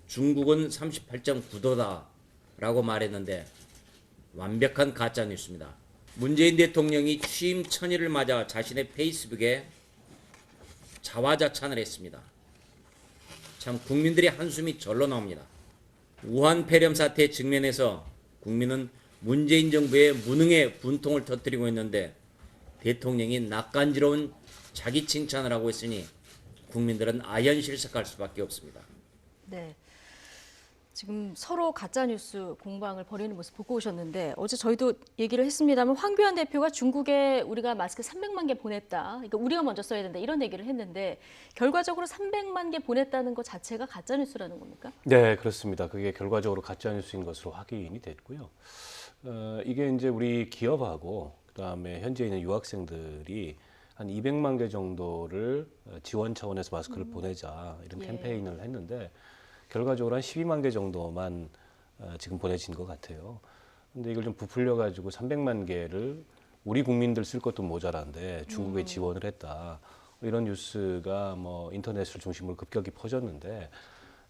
N: 중국은 38.9도다라고 말했는데 완벽한 가짜 뉴스입니다. 문재인 대통령이 취임 1000일을 맞아 자신의 페이스북에 자화자찬을 했습니다. 참 국민들의 한숨이 절로 나옵니다. 우한 폐렴 사태 직면해서 국민은 문재인 정부의 무능의 분통을 터뜨리고 있는데 대통령이 낯간지러운 자기 칭찬을 하고 있으니 국민들은 아연실색할 수밖에 없습니다.
A: 네. 지금 서로 가짜뉴스 공방을 벌이는 모습 보고 오셨는데 어제 저희도 얘기를 했습니다만 황교안 대표가 중국에 우리가 마스크 300만 개 보냈다. 그러니까 우리가 먼저 써야 된다. 이런 얘기를 했는데 결과적으로 300만 개 보냈다는 것 자체가 가짜뉴스라는 겁니까?
Q: 네, 그렇습니다. 그게 결과적으로 가짜뉴스인 것으로 확인이 됐고요. 이게 이제 우리 기업하고 그다음에 현재 있는 유학생들이 한 200만 개 정도를 지원 차원에서 마스크를 보내자 이런 캠페인을 했는데 결과적으로 한 12만 개 정도만 지금 보내진 것 같아요. 근데 이걸 좀 부풀려 가지고 300만 개를 우리 국민들 쓸 것도 모자란데 중국에 지원을 했다. 이런 뉴스가 뭐 인터넷을 중심으로 급격히 퍼졌는데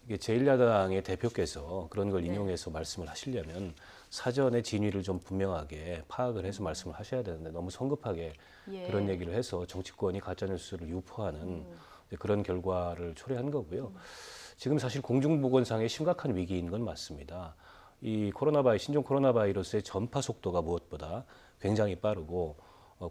Q: 이게 제1야당의 대표께서 그런 걸 인용해서 말씀을 하시려면 사전에 진위를 좀 분명하게 파악을 해서 말씀을 하셔야 되는데 너무 성급하게 그런 얘기를 해서 정치권이 가짜뉴스를 유포하는 그런 결과를 초래한 거고요. 지금 사실 공중보건상의 심각한 위기인 건 맞습니다. 이 신종 코로나 바이러스의 전파 속도가 무엇보다 굉장히 빠르고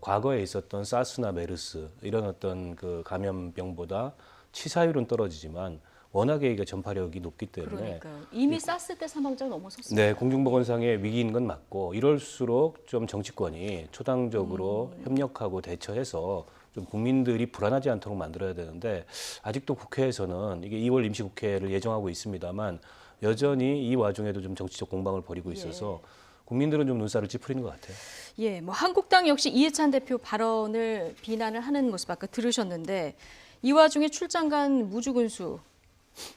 Q: 과거에 있었던 사스나 메르스 이런 어떤 그 감염병보다 치사율은 떨어지지만 워낙에 이게 전파력이 높기 때문에
A: 그러니까요. 이미 사스 때 사망자 넘어섰습니다.
Q: 네, 공중보건상의 위기인 건 맞고 이럴수록 좀 정치권이 초당적으로 협력하고 대처해서 좀 국민들이 불안하지 않도록 만들어야 되는데 아직도 국회에서는 이게 2월 임시국회를 예정하고 있습니다만 여전히 이 와중에도 좀 정치적 공방을 벌이고 있어서 국민들은 좀 눈살을 찌푸리는 것 같아요.
A: 예, 뭐 한국당 역시 이해찬 대표 발언을 비난을 하는 모습 아까 들으셨는데 이 와중에 출장 간 무주군수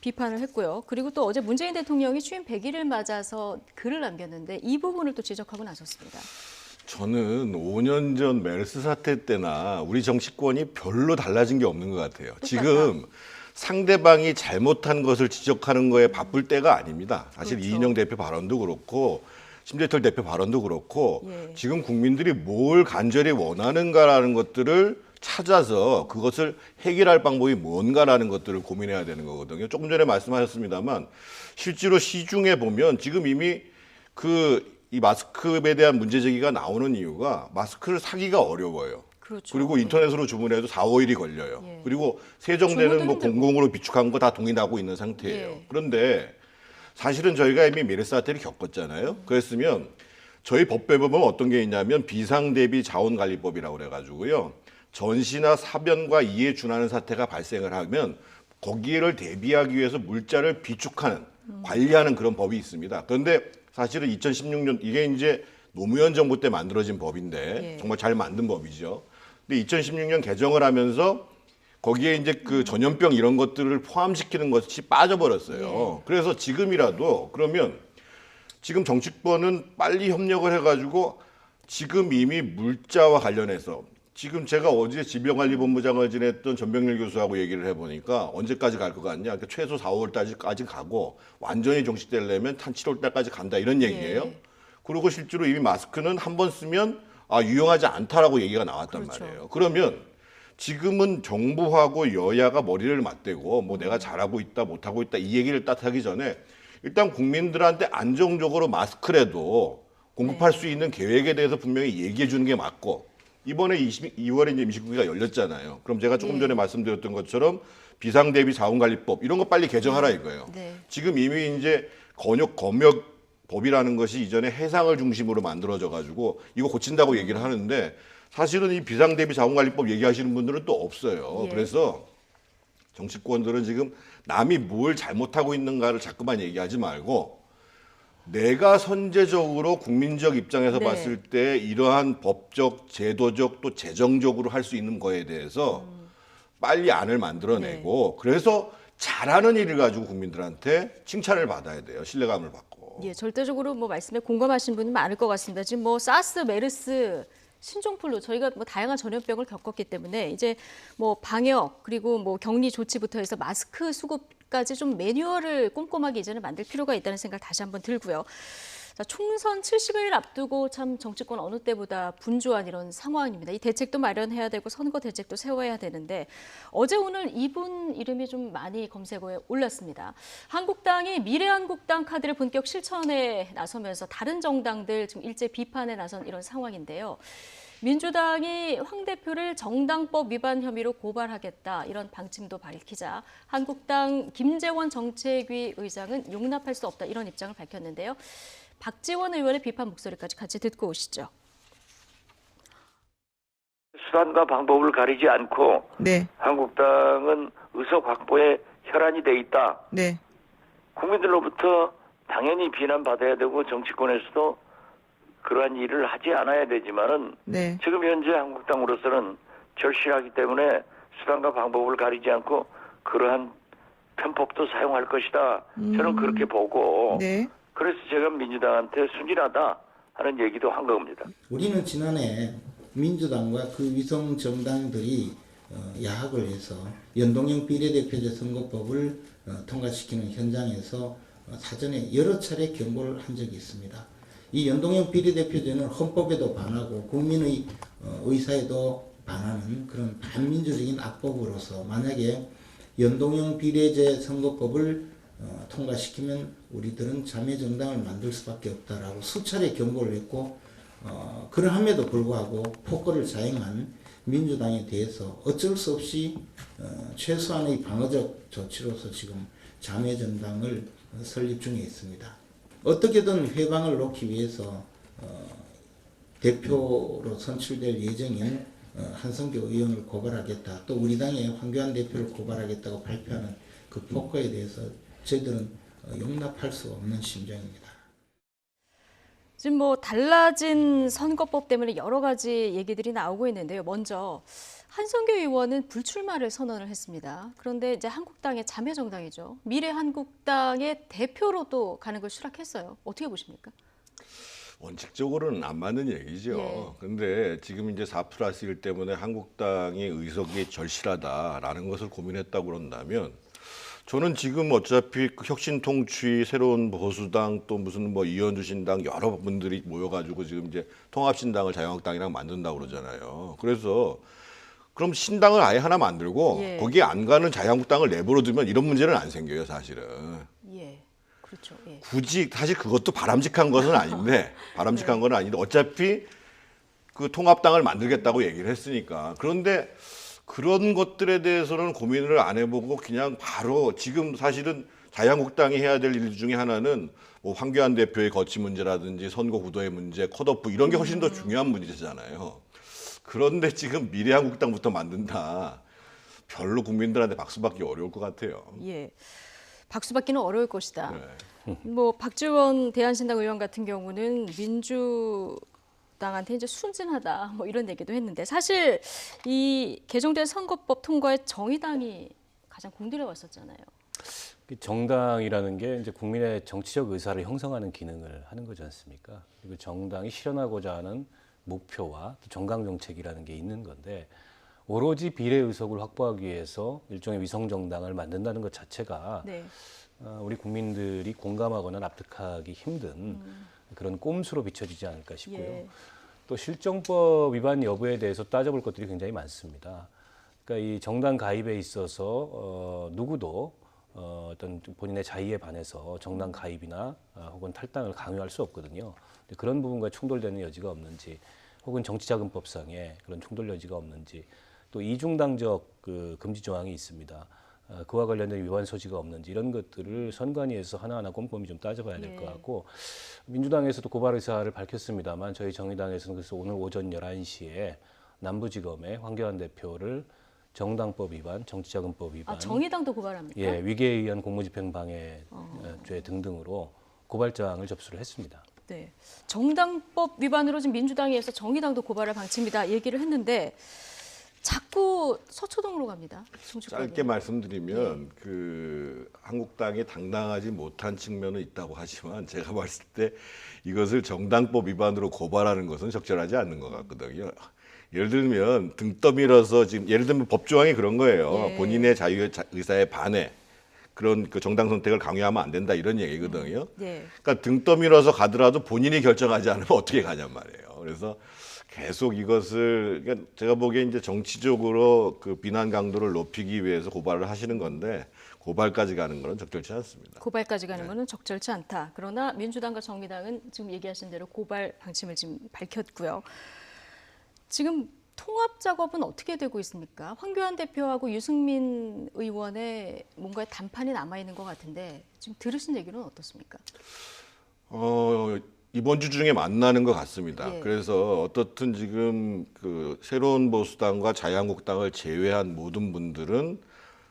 A: 비판을 했고요. 그리고 또 어제 문재인 대통령이 취임 100일을 맞아서 글을 남겼는데 이 부분을 또 지적하고 나섰습니다.
P: 저는 5년 전 메르스 사태 때나 우리 정치권이 별로 달라진 게 없는 것 같아요.
A: 똑같다.
P: 지금 상대방이 잘못한 것을 지적하는 거에 바쁠 때가 아닙니다. 사실
A: 그렇죠.
P: 이인영 대표 발언도 그렇고 심재철 대표 발언도 그렇고 지금 국민들이 뭘 간절히 원하는가라는 것들을 찾아서 그것을 해결할 방법이 뭔가라는 것들을 고민해야 되는 거거든요. 조금 전에 말씀하셨습니다만 실제로 시중에 보면 지금 이미 이 마스크에 대한 문제 제기가 나오는 이유가 마스크를 사기가 어려워요.
A: 그렇죠.
P: 그리고 인터넷으로 주문해도 4, 5일이 걸려요. 그리고 세정되는 뭐 공공으로 비축한 거 다 동의나고 있는 상태예요. 그런데 사실은 저희가 이미 메르스 사태를 겪었잖아요. 그랬으면 저희 법에 보면 어떤 게 있냐면 비상대비 자원관리법이라고 그래가지고요. 전시나 사변과 이에 준하는 사태가 발생을 하면 거기를 대비하기 위해서 물자를 비축하는 관리하는 그런 법이 있습니다. 그런데 사실은 2016년 이게 이제 노무현 정부 때 만들어진 법인데 정말 잘 만든 법이죠. 근데 2016년 개정을 하면서 거기에 이제 그 전염병 이런 것들을 포함시키는 것이 빠져버렸어요. 그래서 지금이라도 그러면 지금 정치권은 빨리 협력을 해가지고 지금 이미 물자와 관련해서 지금 제가 어제 질병관리본부장을 지냈던 전병렬 교수하고 얘기를 해보니까 언제까지 갈 것 같냐? 그러니까 최소 4, 5월까지 가고 완전히 종식되려면 한 7월 달까지 간다 이런 얘기예요. 그리고 실제로 이미 마스크는 한 번 쓰면 유용하지 않다라고 얘기가 나왔단 말이에요. 그러면 지금은 정부하고 여야가 머리를 맞대고 뭐 내가 잘하고 있다 못하고 있다 이 얘기를 딱 하기 전에 일단 국민들한테 안정적으로 마스크라도 공급할 수 있는 계획에 대해서 분명히 얘기해 주는 게 맞고 이번에 2월에 이제 임시국회가 열렸잖아요. 그럼 제가 조금 전에 말씀드렸던 것처럼 비상대비 자원관리법 이런 거 빨리 개정하라 이거예요. 지금 이미 이제 검역법이라는 것이 이전에 해상을 중심으로 만들어져 가지고 이거 고친다고 얘기를 하는데 사실은 이 비상대비 자원관리법 얘기하시는 분들은 또 없어요. 그래서 정치권들은 지금 남이 뭘 잘못하고 있는가를 자꾸만 얘기하지 말고 내가 선제적으로 국민적 입장에서 봤을 때 이러한 법적, 제도적 또 재정적으로 할 수 있는 거에 대해서 빨리 안을 만들어내고 그래서 잘하는 일을 가지고 국민들한테 칭찬을 받아야 돼요. 신뢰감을 받고.
A: 절대적으로 뭐 말씀에 공감하신 분이 많을 것 같습니다. 지금 뭐 사스, 메르스 신종플루 저희가 뭐 다양한 전염병을 겪었기 때문에 이제 뭐 방역 그리고 뭐 격리 조치부터 해서 마스크 수급까지 좀 매뉴얼을 꼼꼼하게 이제는 만들 필요가 있다는 생각 다시 한번 들고요. 자, 총선 70일 앞두고 참 정치권 어느 때보다 분주한 이런 상황입니다. 이 대책도 마련해야 되고 선거 대책도 세워야 되는데 어제 오늘 이분 이름이 좀 많이 검색어에 올랐습니다. 한국당이 미래한국당 카드를 본격 실천에 나서면서 다른 정당들 지금 일제 비판에 나선 이런 상황인데요. 민주당이 황 대표를 정당법 위반 혐의로 고발하겠다 이런 방침도 밝히자 한국당 김재원 정책위 의장은 용납할 수 없다 이런 입장을 밝혔는데요. 박지원 의원의 비판 목소리까지 같이 듣고 오시죠.
R: 수단과 방법을 가리지 않고
S: 네.
R: 한국당은 의석 확보에 혈안이 돼 있다.
S: 네.
R: 국민들로부터 당연히 비난받아야 되고 정치권에서도 그러한 일을 하지 않아야 되지만은
S: 네.
R: 지금 현재 한국당으로서는 절실하기 때문에 수단과 방법을 가리지 않고 그러한 편법도 사용할 것이다. 저는 그렇게 보고
S: 네.
R: 그래서 제가 민주당한테 순진하다 하는 얘기도 한 겁니다.
T: 우리는 지난해 민주당과 그 위성 정당들이 야합을 해서 연동형 비례대표제 선거법을 통과시키는 현장에서 사전에 여러 차례 경고를 한 적이 있습니다. 이 연동형 비례대표제는 헌법에도 반하고 국민의 의사에도 반하는 그런 반민주적인 악법으로서 만약에 연동형 비례제 선거법을 통과시키면 우리들은 자매정당을 만들 수밖에 없다라고 수차례 경고를 했고 그러함에도 불구하고 폭거를 자행한 민주당에 대해서 어쩔 수 없이 최소한의 방어적 조치로서 지금 자매정당을 설립 중에 있습니다. 어떻게든 회방을 놓기 위해서 대표로 선출될 예정인 한성교 의원을 고발하겠다. 또 우리 당의 황교안 대표를 고발하겠다고 발표하는 그 폭거에 대해서 저희들은 용납할 수 없는 심정입니다.
A: 지금 뭐 달라진 선거법 때문에 여러 가지 얘기들이 나오고 있는데요. 먼저 한성교 의원은 불출마를 선언을 했습니다. 그런데 이제 한국당의 자매정당이죠. 미래한국당의 대표로도 가는 걸 수락했어요. 어떻게 보십니까?
P: 원칙적으로는 안 맞는 얘기죠. 그런데 지금 이제 4+1 때문에 한국당이 의석이 절실하다라는 것을 고민했다고 그런다면 저는 지금 어차피 혁신통치, 새로운 보수당 또 무슨 뭐 이현주 신당 여러 분들이 모여가지고 지금 이제 통합신당을 자유한국당이랑 만든다고 그러잖아요. 그래서 그럼 신당을 아예 하나 만들고 거기에 안 가는 자유한국당을 내버려두면 이런 문제는 안 생겨요, 사실은.
A: 예, 그렇죠. 예.
P: 굳이 사실 그것도 바람직한 것은 아닌데 바람직한 건 아닌데 어차피 그 통합당을 만들겠다고 얘기를 했으니까. 그런데 그런 것들에 대해서는 고민을 안 해보고 그냥 바로 지금 사실은 자유한국당이 해야 될 일 중에 하나는 뭐 황교안 대표의 거취 문제라든지 선거 구도의 문제, 컷오프 이런 게 훨씬 더 중요한 문제잖아요. 그런데 지금 미래한국당부터 만든다. 별로 국민들한테 박수받기 어려울 것 같아요.
A: 예, 박수받기는 어려울 것이다.
P: 네.
A: 뭐 박지원 대한신당 의원 같은 경우는 민주당한테 이제 순진하다 뭐 이런 얘기도 했는데 사실 이 개정된 선거법 통과에 정의당이 가장 공들여 왔었잖아요.
Q: 정당이라는 게 이제 국민의 정치적 의사를 형성하는 기능을 하는 거지 않습니까? 그리고 정당이 실현하고자 하는 목표와 또 정강 정책이라는 게 있는 건데 오로지 비례 의석을 확보하기 위해서 일종의 위성 정당을 만든다는 것 자체가 우리 국민들이 공감하거나 납득하기 힘든 그런 꼼수로 비춰지지 않을까 싶고요.
A: 예.
Q: 또 실정법 위반 여부에 대해서 따져볼 것들이 굉장히 많습니다. 그러니까 이 정당 가입에 있어서 누구도 어떤 본인의 자의에 반해서 정당 가입이나 혹은 탈당을 강요할 수 없거든요. 그런 부분과 충돌되는 여지가 없는지, 혹은 정치자금법상에 그런 충돌 여지가 없는지, 또 이중당적 그 금지 조항이 있습니다. 그와 관련된 위반 소지가 없는지 이런 것들을 선관위에서 하나하나 꼼꼼히 좀 따져봐야 될 것 같고 민주당에서도 고발 의사를 밝혔습니다만 저희 정의당에서는 그래서 오늘 오전 11시에 남부지검에 황교안 대표를 정당법 위반, 정치자금법 위반,
A: 정의당도 고발합니까?
Q: 예, 위계에 의한 공무집행 방해죄 등등으로 고발장을 접수를 했습니다.
A: 네, 정당법 위반으로 지금 민주당에서 정의당도 고발할 방침이다 얘기를 했는데 자꾸 서초동으로 갑니다.
P: 짧게 말씀드리면 그 한국당이 당당하지 못한 측면은 있다고 하지만 제가 봤을 때 이것을 정당법 위반으로 고발하는 것은 적절하지 않는 것 같거든요. 예를 들면 등 떠밀어서 지금 예를 들면 법조항이 그런 거예요.
A: 예.
P: 본인의 자유 의사에 반해 그런 그 정당 선택을 강요하면 안 된다 이런 얘기거든요.
A: 네.
P: 그러니까 등 떠밀어서 가더라도 본인이 결정하지 않으면 어떻게 가냔 말이에요. 그래서 계속 이것을 그러니까 제가 보기에 이제 정치적으로 그 비난 강도를 높이기 위해서 고발을 하시는 건데 고발까지 가는 거는 적절치 않습니다.
A: 고발까지 가는 거는 적절치 않다. 그러나 민주당과 정의당은 지금 얘기하신 대로 고발 방침을 지금 밝혔고요. 지금 통합 작업은 어떻게 되고 있습니까? 황교안 대표하고 유승민 의원의 뭔가 단판이 남아 있는 것 같은데 지금 들으신 얘기는 어떻습니까?
P: 이번 주 중에 만나는 것 같습니다.
A: 예.
P: 그래서 어떻든 지금 그 새로운 보수당과 자유한국당을 제외한 모든 분들은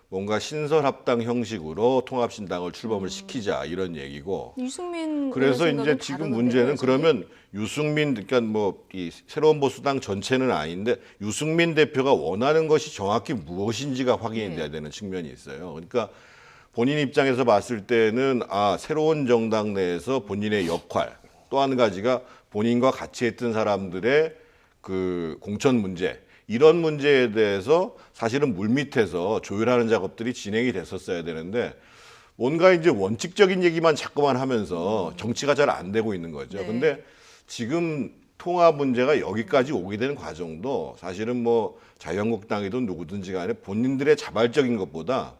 P: 뭔가 신설합당 형식으로 통합신당을 출범을 시키자 이런 얘기고.
A: 유승민
P: 그래서
A: 의원
P: 이제 지금 문제는 그러면 유승민 그러니까 뭐 이 새로운 보수당 전체는 아닌데 유승민 대표가 원하는 것이 정확히 무엇인지가 확인이 돼야 되는 측면이 있어요. 그러니까 본인 입장에서 봤을 때는 새로운 정당 내에서 본인의 역할 또 한 가지가 본인과 같이 했던 사람들의 그 공천 문제 이런 문제에 대해서 사실은 물밑에서 조율하는 작업들이 진행이 됐었어야 되는데 뭔가 이제 원칙적인 얘기만 자꾸만 하면서 정치가 잘 안 되고 있는 거죠.
A: 네.
P: 근데 지금 통합 문제가 여기까지 오게 되는 과정도 사실은 뭐 자유한국당이든 누구든지 간에 본인들의 자발적인 것보다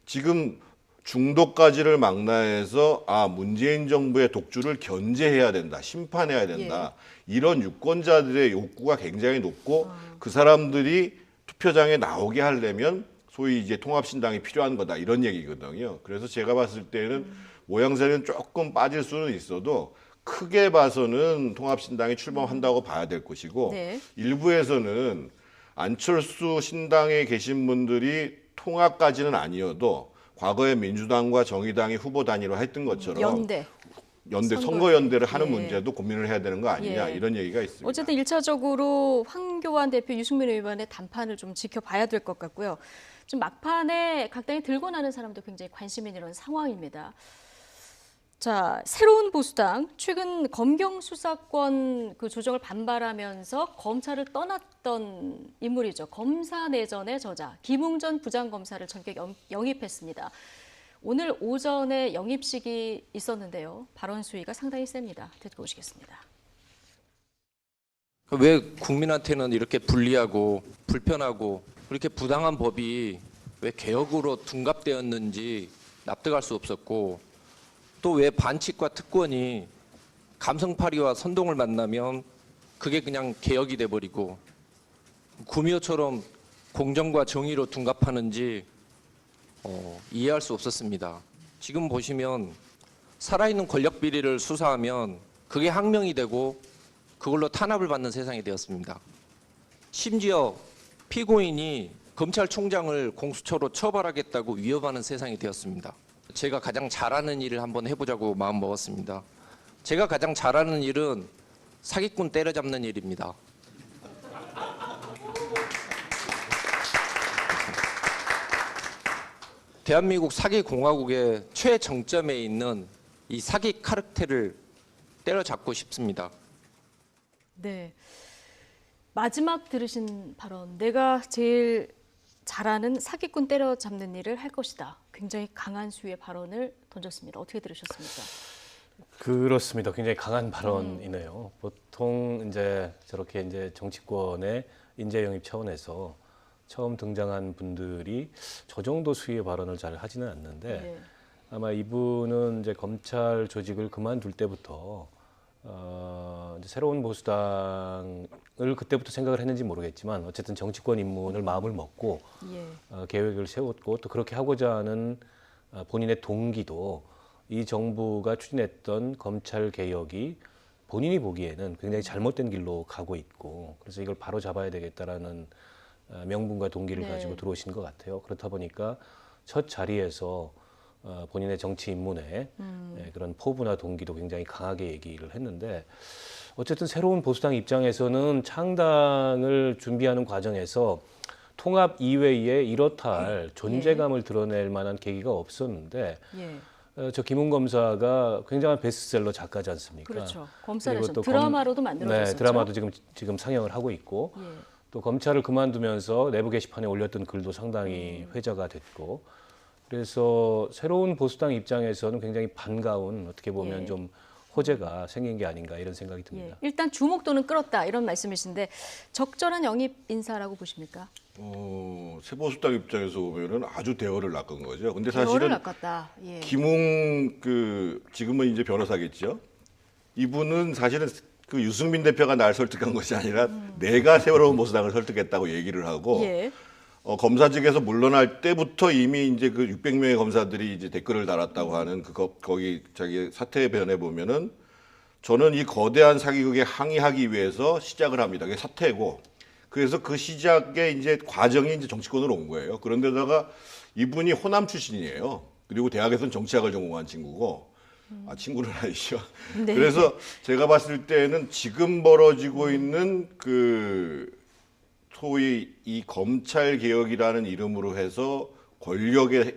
P: 지금 중도까지를 망라해서 문재인 정부의 독주를 견제해야 된다, 심판해야 된다. 이런 유권자들의 욕구가 굉장히 높고 그 사람들이 투표장에 나오게 하려면 소위 이제 통합신당이 필요한 거다 이런 얘기거든요. 그래서 제가 봤을 때는 모양새는 조금 빠질 수는 있어도 크게 봐서는 통합신당이 출범한다고 봐야 될 것이고
A: 네.
P: 일부에서는 안철수 신당에 계신 분들이 통합까지는 아니어도 과거에 민주당과 정의당이 후보 단위로 했던 것처럼 연대 선거연대를 하는 문제도 고민을 해야 되는 거 아니냐 이런 얘기가 있습니다.
A: 어쨌든 1차적으로 황교안 대표, 유승민 의원의 단판을 좀 지켜봐야 될 것 같고요. 지금 막판에 각 당이 들고 나는 사람도 굉장히 관심이 있는 이런 상황입니다. 자, 새로운 보수당 최근 검경 수사권 그 조정을 반발하면서 검찰을 떠났던 인물이죠. 검사 내전의 저자 김웅전 부장검사를 전격 영입했습니다. 오늘 오전에 영입식이 있었는데요. 발언 수위가 상당히 셉니다. 듣고 오시겠습니다.
S: 왜 국민한테는 이렇게 불리하고 불편하고 이렇게 부당한 법이 왜 개혁으로 둔갑되었는지 납득할 수 없었고 또 왜 반칙과 특권이 감성파리와 선동을 만나면 그게 그냥 개혁이 돼버리고 구미호처럼 공정과 정의로 둔갑하는지 이해할 수 없었습니다. 지금 보시면 살아있는 권력 비리를 수사하면 그게 항명이 되고 그걸로 탄압을 받는 세상이 되었습니다. 심지어 피고인이 검찰총장을 공수처로 처벌하겠다고 위협하는 세상이 되었습니다. 제가 가장 잘하는 일을 한번 해보자고 마음 먹었습니다. 제가 가장 잘하는 일은 사기꾼 때려잡는 일입니다. 대한민국 사기공화국의 최정점에 있는 이 사기 카르텔을 때려잡고 싶습니다.
A: 네, 마지막 들으신 발언, 내가 제일 잘하는 사기꾼 때려잡는 일을 할 것이다. 굉장히 강한 수위의 발언을 던졌습니다. 어떻게 들으셨습니까?
Q: 그렇습니다. 굉장히 강한 발언이네요. 보통 이제 저렇게 이제 정치권의 인재 영입 차원에서 처음 등장한 분들이 저 정도 수위의 발언을 잘 하지는 않는데 아마 이분은 이제 검찰 조직을 그만둘 때부터 이제 새로운 보수당을 그때부터 생각을 했는지 모르겠지만 어쨌든 정치권 입문을 마음을 먹고 계획을 세웠고 또 그렇게 하고자 하는 본인의 동기도 이 정부가 추진했던 검찰 개혁이 본인이 보기에는 굉장히 잘못된 길로 가고 있고 그래서 이걸 바로 잡아야 되겠다라는 명분과 동기를 가지고 들어오신 것 같아요. 그렇다 보니까 첫 자리에서 본인의 정치 입문에 그런 포부나 동기도 굉장히 강하게 얘기를 했는데 어쨌든 새로운 보수당 입장에서는 창당을 준비하는 과정에서 통합 이외에 이렇다 할 존재감을 드러낼 만한 계기가 없었는데 저 김웅 검사가 굉장한 베스트셀러 작가지 않습니까?
A: 그렇죠. 검사를 드라마로도 만들어졌었죠.
Q: 네, 드라마도 지금 상영을 하고 있고 또 검찰을 그만두면서 내부 게시판에 올렸던 글도 상당히 회자가 됐고 그래서 새로운 보수당 입장에서는 굉장히 반가운 어떻게 보면 좀 호재가 생긴 게 아닌가 이런 생각이 듭니다.
A: 일단 주목도는 끌었다 이런 말씀이신데 적절한 영입 인사라고 보십니까?
P: 새보수당 입장에서 보면은 아주 대어를 낚은 거죠. 근데
A: 대어를
P: 사실은
A: 낚았다.
P: 김웅 지금은 이제 변호사겠죠. 이분은 사실은 그 유승민 대표가 날 설득한 것이 아니라 내가 새로운 보수당을 설득했다고 얘기를 하고 검사직에서 물러날 때부터 이미 이제 그 600명의 검사들이 이제 댓글을 달았다고 하는 거기 자기 사퇴 변에 보면은 저는 이 거대한 사기극에 항의하기 위해서 시작을 합니다. 그게 사퇴고 그래서 그 시작의 이제 과정이 이제 정치권으로 온 거예요. 그런데다가 이분이 호남 출신이에요. 그리고 대학에서는 정치학을 전공한 친구고 친구는 아니죠.
A: 네.
P: 그래서 제가 봤을 때는 지금 벌어지고 있는 그 소위 이 검찰 개혁이라는 이름으로 해서 권력에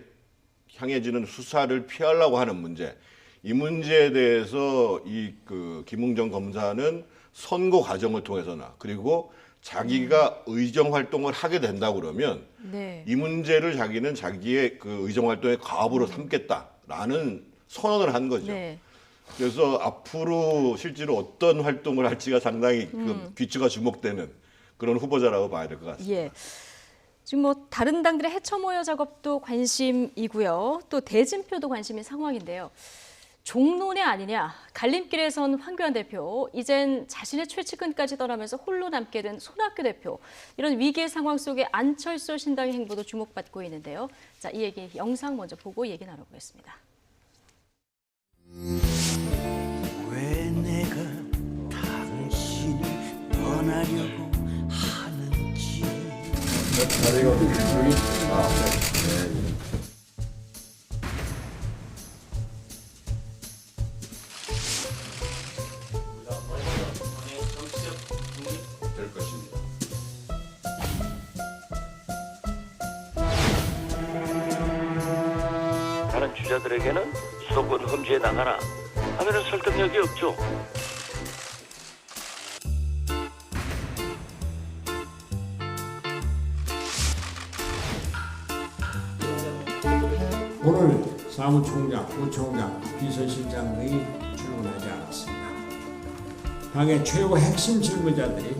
P: 향해지는 수사를 피하려고 하는 문제, 이 문제에 대해서 이 그 김웅 검사는 선거 과정을 통해서나 그리고 자기가 의정 활동을 하게 된다 그러면 이 문제를 자기는 자기의 그 의정 활동의 과업으로 삼겠다라는 선언을 한 거죠. 그래서 앞으로 실제로 어떤 활동을 할지가 상당히 그 귀추가 주목되는 그런 후보자라고 봐야 될 것 같습니다.
A: 지금 뭐 다른 당들의 해처 모여 작업도 관심이고요. 또 대진표도 관심인 상황인데요. 종론이 아니냐, 갈림길에 선 황교안 대표, 이젠 자신의 최측근까지 떠나면서 홀로 남게 된 손학규 대표. 이런 위기의 상황 속에 안철수 신당의 행보도 주목받고 있는데요. 자, 이 얘기 영상 먼저 보고 얘기 나눠보겠습니다.
U: 왜 내가 당신을 떠나려고 하는지.
P: 될 것입니다.
R: 다른 주자들에게는 수도권 험지에 나가라 하면은 설득력이 없죠.
V: 오늘 사무총장, 부총장, 비서실장이 출근하지 않았습니다. 당의 최고 핵심 실무자들이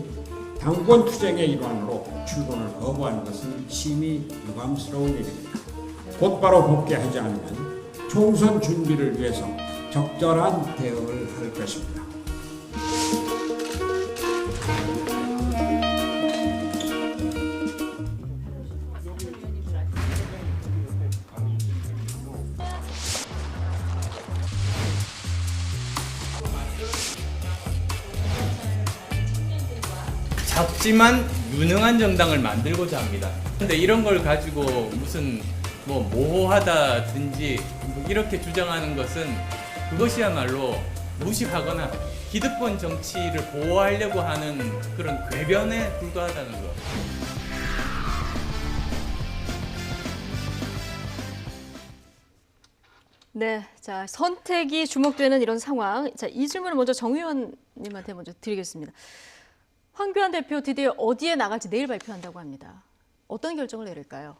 V: 당권 투쟁의 일환으로 출근을 거부하는 것은 심히 유감스러운 일입니다. 곧바로 복귀하지 않으면 총선 준비를 위해서 적절한 대응을 할 것입니다.
W: 작지만 유능한 정당을 만들고자 합니다. 근데 이런 걸 가지고 무슨 뭐 모호하다든지 이렇게 주장하는 것은 그것이야말로 무식하거나 기득권 정치를 보호하려고 하는 그런 궤변에 불과하다는 것.
A: 네, 자 선택이 주목되는 이런 상황. 자, 이 질문을 먼저 정 의원님한테 먼저 드리겠습니다. 황교안 대표 드디어 어디에 나갈지 내일 발표한다고 합니다. 어떤 결정을 내릴까요?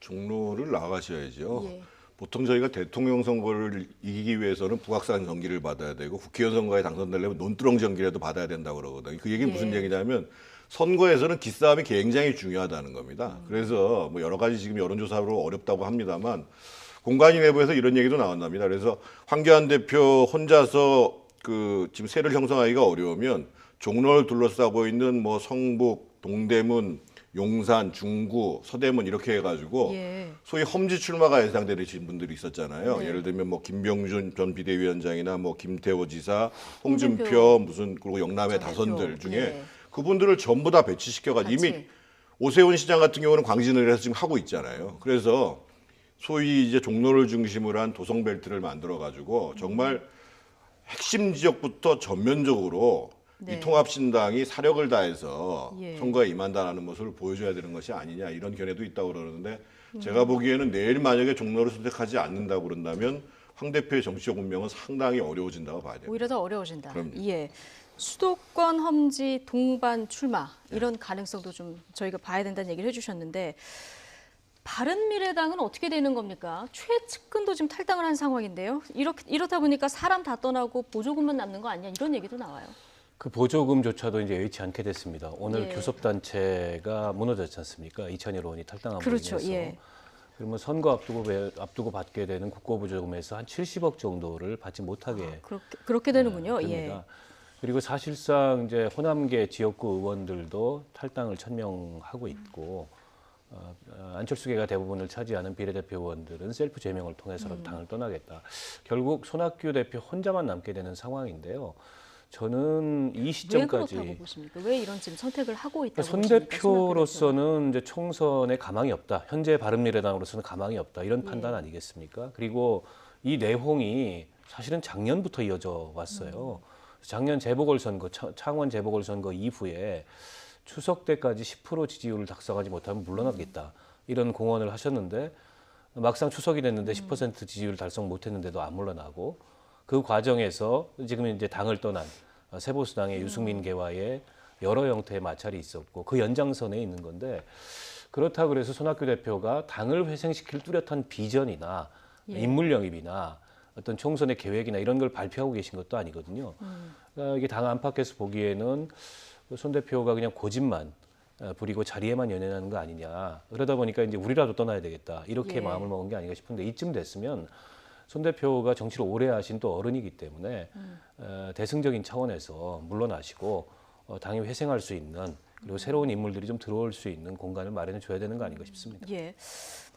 P: 종로를 나가셔야죠. 보통 저희가 대통령 선거를 이기기 위해서는 북악산 전기를 받아야 되고 국회의원 선거에 당선되려면 논두렁 전기라도 받아야 된다고 그러거든요. 그 얘기는 무슨 얘기냐면 선거에서는 기싸움이 굉장히 중요하다는 겁니다. 그래서 뭐 여러 가지 지금 여론조사로 어렵다고 합니다만 공관위 내부에서 이런 얘기도 나온답니다. 그래서 황교안 대표 혼자서 그 지금 세를 형성하기가 어려우면 종로를 둘러싸고 있는 뭐 성북, 동대문, 용산, 중구, 서대문 이렇게 해가지고 소위 험지 출마가 예상되는 분들이 있었잖아요. 예를 들면 뭐 김병준 전 비대위원장이나 뭐 김태호 지사, 홍준표 무슨 그리고 영남의 다선들 중에 그분들을 전부 다 배치시켜가지고 이미 오세훈 시장 같은 경우는 광진을 해서 지금 하고 있잖아요. 그래서 소위 이제 종로를 중심으로 한 도성벨트를 만들어가지고 정말 핵심 지역부터 전면적으로
A: 네.
P: 이 통합신당이 사력을 다해서
A: 예.
P: 선거에 임한다는 모습을 보여줘야 되는 것이 아니냐 이런 견해도 있다고 그러는데 제가 보기에는 내일 만약에 종로를 선택하지 않는다고 그런다면 황 대표의 정치적 운명은 상당히 어려워진다고 봐야 됩니다.
A: 오히려 더 어려워진다.
P: 그럼요.
A: 예. 수도권 험지 동반 출마 이런 가능성도 좀 저희가 봐야 된다는 얘기를 해주셨는데 바른미래당은 어떻게 되는 겁니까? 최측근도 지금 탈당을 한 상황인데요. 이렇다 보니까 사람 다 떠나고 보조금만 남는 거 아니냐 이런 얘기도 나와요.
Q: 그 보조금조차도 이제 여의치 않게 됐습니다. 오늘
A: 예.
Q: 교섭단체가 무너졌지 않습니까? 이찬열 의원이 탈당한
A: 그렇죠.
Q: 부분에서.
A: 예.
Q: 그러면 선거 앞두고 받게 되는 국고보조금에서 한 70억 정도를 받지 못하게
A: 그렇게 되는군요.
Q: 됩니다.
A: 예.
Q: 그리고 사실상 이제 호남계 지역구 의원들도 탈당을 천명하고 있고 안철수계가 대부분을 차지하는 비례대표 의원들은 셀프 제명을 통해서라도 당을 떠나겠다. 결국 손학규 대표 혼자만 남게 되는 상황인데요. 저는 이 시점까지
A: 왜 그렇다고 보십니까? 왜 이런 지금 선택을 하고 있다고
Q: 손
A: 보십니까?
Q: 대표로서는 이제 총선에 가망이 없다. 현재 바른미래당으로서는 가망이 없다. 이런 판단 아니겠습니까? 그리고 이 내홍이 사실은 작년부터 이어져 왔어요. 작년 재보궐선거, 창원 재보궐선거 이후에 추석 때까지 10% 지지율을 달성하지 못하면 물러나겠다. 이런 공언을 하셨는데 막상 추석이 됐는데 10% 지지율 달성 못했는데도 안 물러나고 그 과정에서 지금 이제 당을 떠난 세보수당의 유승민계와의 여러 형태의 마찰이 있었고 그 연장선에 있는 건데 그렇다고 그래서 손학규 대표가 당을 회생시킬 뚜렷한 비전이나 인물 영입이나 어떤 총선의 계획이나 이런 걸 발표하고 계신 것도 아니거든요. 그러니까 이게 당 안팎에서 보기에는 손 대표가 그냥 고집만 부리고 자리에만 연연하는 거 아니냐. 그러다 보니까 이제 우리라도 떠나야 되겠다. 이렇게 마음을 먹은 게 아닌가 싶은데 이쯤 됐으면 손 대표가 정치를 오래 하신 또 어른이기 때문에 대승적인 차원에서 물러나시고 당이 회생할 수 있는 그리고 새로운 인물들이 좀 들어올 수 있는 공간을 마련해 줘야 되는 거 아닌가 싶습니다.
A: 예.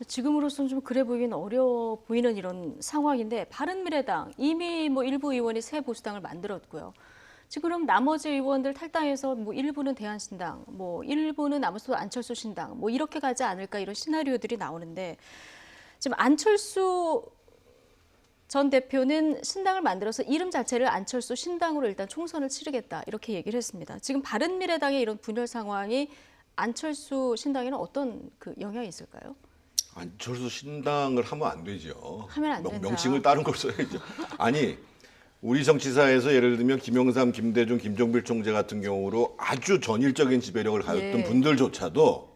A: 지금으로서는 좀 그래 보이긴 어려워 보이는 이런 상황인데 바른미래당 이미 뭐 일부 의원이 새 보수당을 만들었고요. 지금 그럼 나머지 의원들 탈당해서 뭐 일부는 대한신당, 뭐 일부는 아무튼 안철수 신당, 뭐 이렇게 가지 않을까 이런 시나리오들이 나오는데 지금 안철수 전 대표는 신당을 만들어서 이름 자체를 안철수 신당으로 일단 총선을 치르겠다 이렇게 얘기를 했습니다. 지금 바른미래당의 이런 분열 상황이 안철수 신당에는 어떤 그 영향이 있을까요?
P: 안철수 신당을 하면 안 되죠.
A: 하면 안 된다.
P: 명칭을 다른 걸 써야죠. 아니 우리 정치사에서 예를 들면 김영삼, 김대중, 김종필 총재 같은 경우로 아주 전일적인 지배력을 가졌던 분들조차도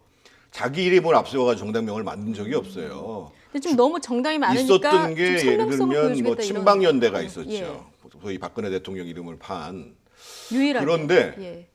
P: 자기 이름을 앞세워가지고 정당명을 만든 적이 없어요.
A: 근데 좀 너무 정당이 많으니까
P: 있었던 게 예를 들면 뭐 친박연대가 있었죠.
A: 예.
P: 소위 박근혜 대통령 이름을 판.
A: 유일하게.
P: 그런데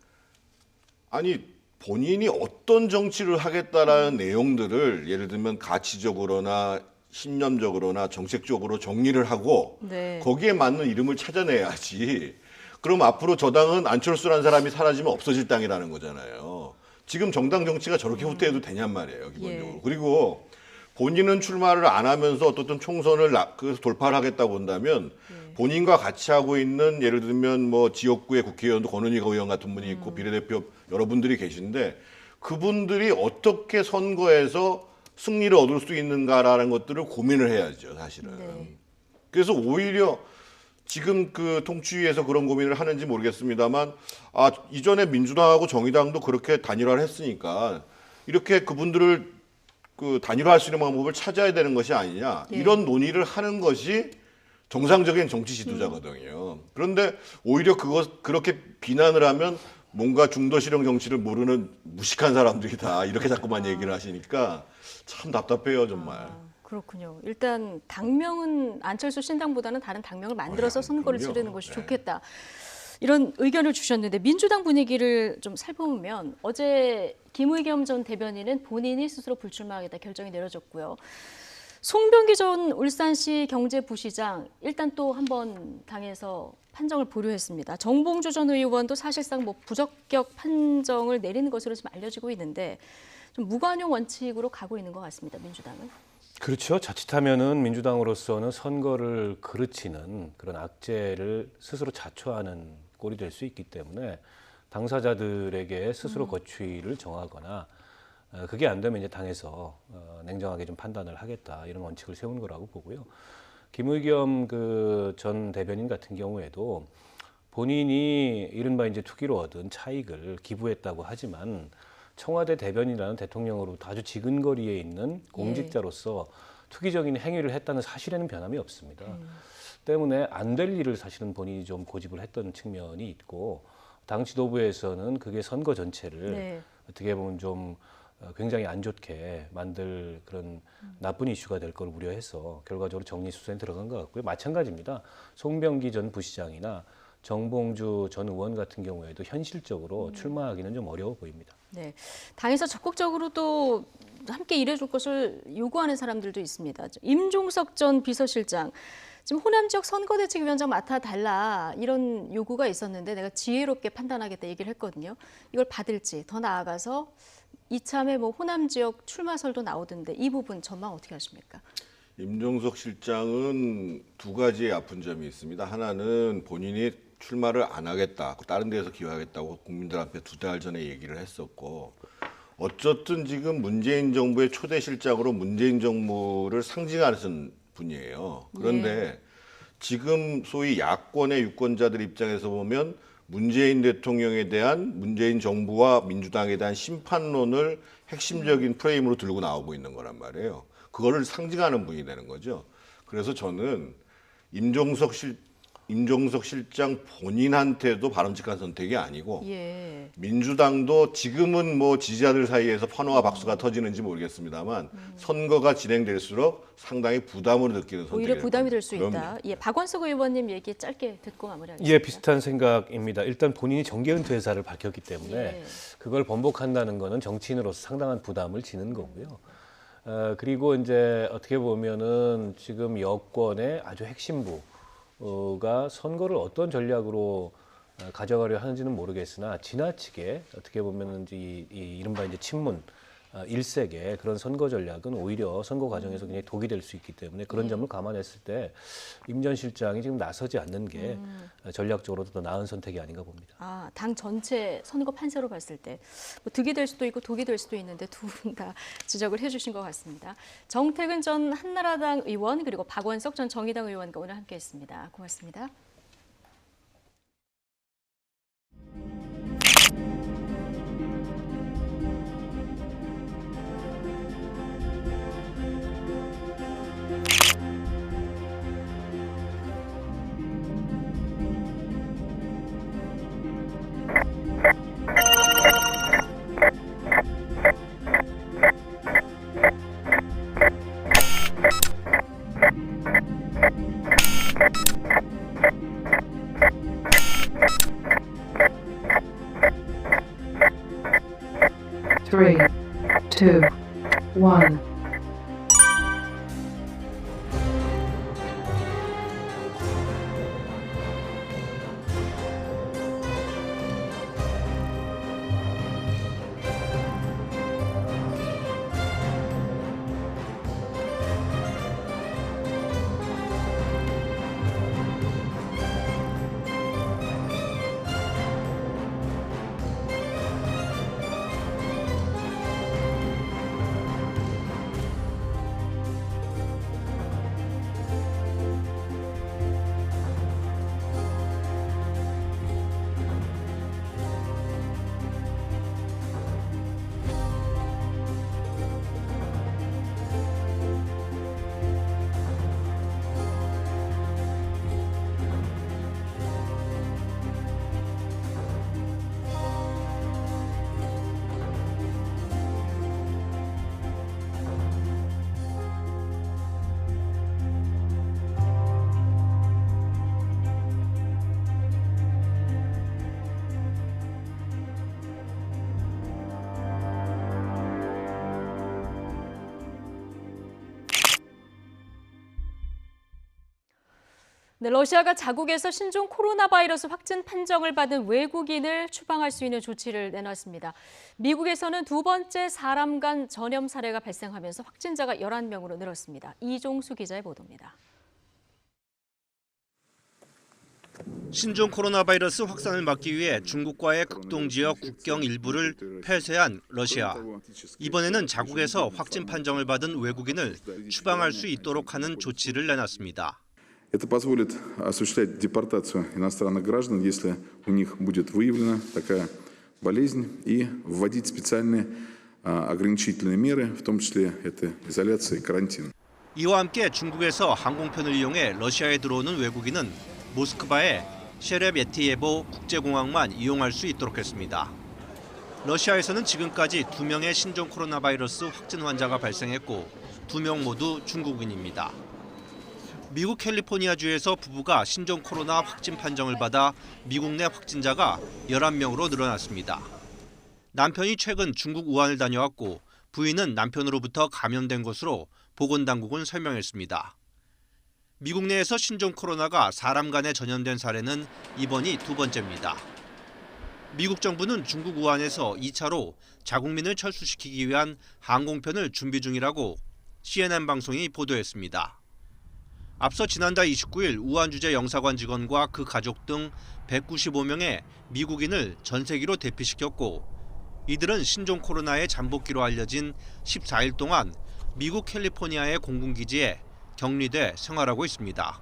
P: 아니 본인이 어떤 정치를 하겠다라는 내용들을 예를 들면 가치적으로나 신념적으로나 정책적으로 정리를 하고 거기에 맞는 이름을 찾아내야지. 그럼 앞으로 저 당은 안철수라는 사람이 사라지면 없어질 당이라는 거잖아요. 지금 정당 정치가 저렇게 후퇴해도 되냔 말이에요, 기본적으로. 그리고 본인은 출마를 안 하면서 어떤 총선을 돌파를 하겠다고 본다면 본인과 같이 하고 있는 예를 들면 뭐 지역구의 국회의원도 권은희 의원 같은 분이 있고 비례대표 여러분들이 계신데 그분들이 어떻게 선거에서 승리를 얻을 수 있는가라는 것들을 고민을 해야죠, 사실은. 그래서 오히려 지금 그 통치위에서 그런 고민을 하는지 모르겠습니다만 이전에 민주당하고 정의당도 그렇게 단일화를 했으니까 이렇게 그분들을 그 단일화할 수 있는 방법을 찾아야 되는 것이 아니냐 이런 논의를 하는 것이 정상적인 정치 지도자거든요. 그런데 오히려 그렇게 비난을 하면 뭔가 중도실용 정치를 모르는 무식한 사람들이다 이렇게 자꾸만 얘기를 하시니까 참 답답해요 정말.
A: 그렇군요. 일단 당명은 안철수 신당보다는 다른 당명을 만들어서 선거를 치르는 것이 좋겠다. 이런 의견을 주셨는데 민주당 분위기를 좀 살펴보면 어제 김의겸 전 대변인은 본인이 스스로 불출마하겠다 결정이 내려졌고요. 송병기 전 울산시 경제부시장 일단 또 한 번 당에서 판정을 보류했습니다. 정봉주 전 의원도 사실상 뭐 부적격 판정을 내리는 것으로 지금 알려지고 있는데 좀 무관용 원칙으로 가고 있는 것 같습니다. 민주당은.
Q: 그렇죠. 자칫하면은 민주당으로서는 선거를 그르치는 그런 악재를 스스로 자초하는 꼴이 될 수 있기 때문에 당사자들에게 스스로 거취를 정하거나 그게 안 되면 이제 당에서 냉정하게 좀 판단을 하겠다 이런 원칙을 세우는 거라고 보고요. 김의겸 그 전 대변인 같은 경우에도 본인이 이른바 이제 투기로 얻은 차익을 기부했다고 하지만 청와대 대변인이라는 대통령으로부터 아주 지근거리에 있는 공직자로서 투기적인 행위를 했다는 사실에는 변함이 없습니다. 때문에 안 될 일을 사실은 본인이 좀 고집을 했던 측면이 있고 당 지도부에서는 그게 선거 전체를 어떻게 보면 좀 굉장히 안 좋게 만들 그런 나쁜 이슈가 될 걸 우려해서 결과적으로 정리수사에 들어간 것 같고요. 마찬가지입니다. 송병기 전 부시장이나 정봉주 전 의원 같은 경우에도 현실적으로 출마하기는 좀 어려워 보입니다.
A: 네, 당에서 적극적으로 또 함께 일해줄 것을 요구하는 사람들도 있습니다. 임종석 전 비서실장, 지금 호남 지역 선거대책위원장 맡아달라 이런 요구가 있었는데 내가 지혜롭게 판단하겠다 얘기를 했거든요. 이걸 받을지 더 나아가서 이참에 뭐 호남 지역 출마설도 나오던데 이 부분 전망 어떻게 하십니까?
P: 임종석 실장은 두 가지의 아픈 점이 있습니다. 하나는 본인이 출마를 안 하겠다, 다른 데서 기여하겠다고 국민들 앞에 2달 전에 얘기를 했었고 어쨌든 지금 문재인 정부의 초대 실장으로 문재인 정부를 상징하는 분이에요. 그런데 지금 소위 야권의 유권자들 입장에서 보면 문재인 대통령에 대한 문재인 정부와 민주당에 대한 심판론을 핵심적인 프레임으로 들고 나오고 있는 거란 말이에요. 그거를 상징하는 분이 되는 거죠. 그래서 저는 임종석 실장 본인한테도 바람직한 선택이 아니고 민주당도 지금은 뭐 지지자들 사이에서 환호와 박수가 터지는지 모르겠습니다만 선거가 진행될수록 상당히 부담으로 느끼는 선택이
A: 오히려 부담이 될 수 있다.
P: 그럼요.
A: 박원석 의원님 얘기 짧게 듣고 마무리하겠습니다.
Q: 예, 비슷한 생각입니다. 일단 본인이 정계 은퇴 의사를 밝혔기 때문에 그걸 번복한다는 거는 정치인으로서 상당한 부담을 지는 거고요. 그리고 이제 어떻게 보면은 지금 여권의 아주 핵심부가 선거를 어떤 전략으로 가져가려 하는지는 모르겠으나 지나치게 어떻게 보면은 이 이른바 이제 친문 일색의 그런 선거 전략은 오히려 선거 과정에서 굉장히 독이 될 수 있기 때문에 그런 점을 감안했을 때 임 전 실장이 지금 나서지 않는 게 전략적으로도 더 나은 선택이 아닌가 봅니다.
A: 당 전체 선거 판세로 봤을 때 뭐 득이 될 수도 있고 독이 될 수도 있는데 두 분 다 지적을 해주신 것 같습니다. 정태근 전 한나라당 의원 그리고 박원석 전 정의당 의원과 오늘 함께했습니다. 고맙습니다.
C: Three, two, one.
A: 네, 러시아가 자국에서 신종 코로나 바이러스 확진 판정을 받은 외국인을 추방할 수 있는 조치를 내놨습니다. 미국에서는 두 번째 사람 간 전염 사례가 발생하면서 확진자가 11명으로 늘었습니다. 이종수 기자의 보도입니다.
D: 신종 코로나 바이러스 확산을 막기 위해 중국과의 극동 지역 국경 일부를 폐쇄한 러시아. 이번에는 자국에서 확진 판정을 받은 외국인을 추방할 수 있도록 하는 조치를 내놨습니다.
E: Это позволит осуществлять депортацию иностранных граждан, если у них будет выявлена такая болезнь, и вводить специальные ограничительные меры, в том числе это изоляция и карантин.
D: 이와 함께 중국에서 항공편을 이용해 러시아에 들어오는 외국인은 모스크바의 셰레베티예보 국제공항만 이용할 수 있도록 했습니다. 러시아에서는 지금까지 2명의 신종 코로나 바이러스 확진 환자가 발생했고 2명 모두 중국인입니다. 미국 캘리포니아주에서 부부가 신종 코로나 확진 판정을 받아 미국 내 확진자가 11명으로 늘어났습니다. 남편이 최근 중국 우한을 다녀왔고 부인은 남편으로부터 감염된 것으로 보건당국은 설명했습니다. 미국 내에서 신종 코로나가 사람 간에 전염된 사례는 이번이 2번째입니다. 미국 정부는 중국 우한에서 2차로 자국민을 철수시키기 위한 항공편을 준비 중이라고 CNN 방송이 보도했습니다. 앞서 지난달 29일 우한 주재 영사관 직원과 그 가족 등 195명의 미국인을 전세기로 대피시켰고 이들은 신종 코로나의 잠복기로 알려진 14일 동안 미국 캘리포니아의 공군기지에 격리돼 생활하고 있습니다.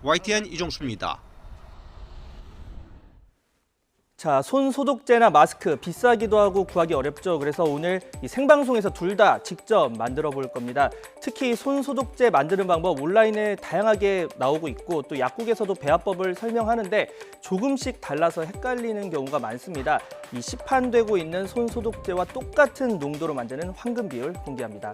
D: YTN 이종수입니다.
B: 자, 손 소독제나 마스크 비싸기도 하고 구하기 어렵죠. 그래서 오늘 이 생방송에서 둘 다 직접 만들어 볼 겁니다. 특히 손 소독제 만드는 방법 온라인에 다양하게 나오고 있고 또 약국에서도 배합법을 설명하는데 조금씩 달라서 헷갈리는 경우가 많습니다. 이 시판되고 있는 손 소독제와 똑같은 농도로 만드는 황금 비율 공개합니다.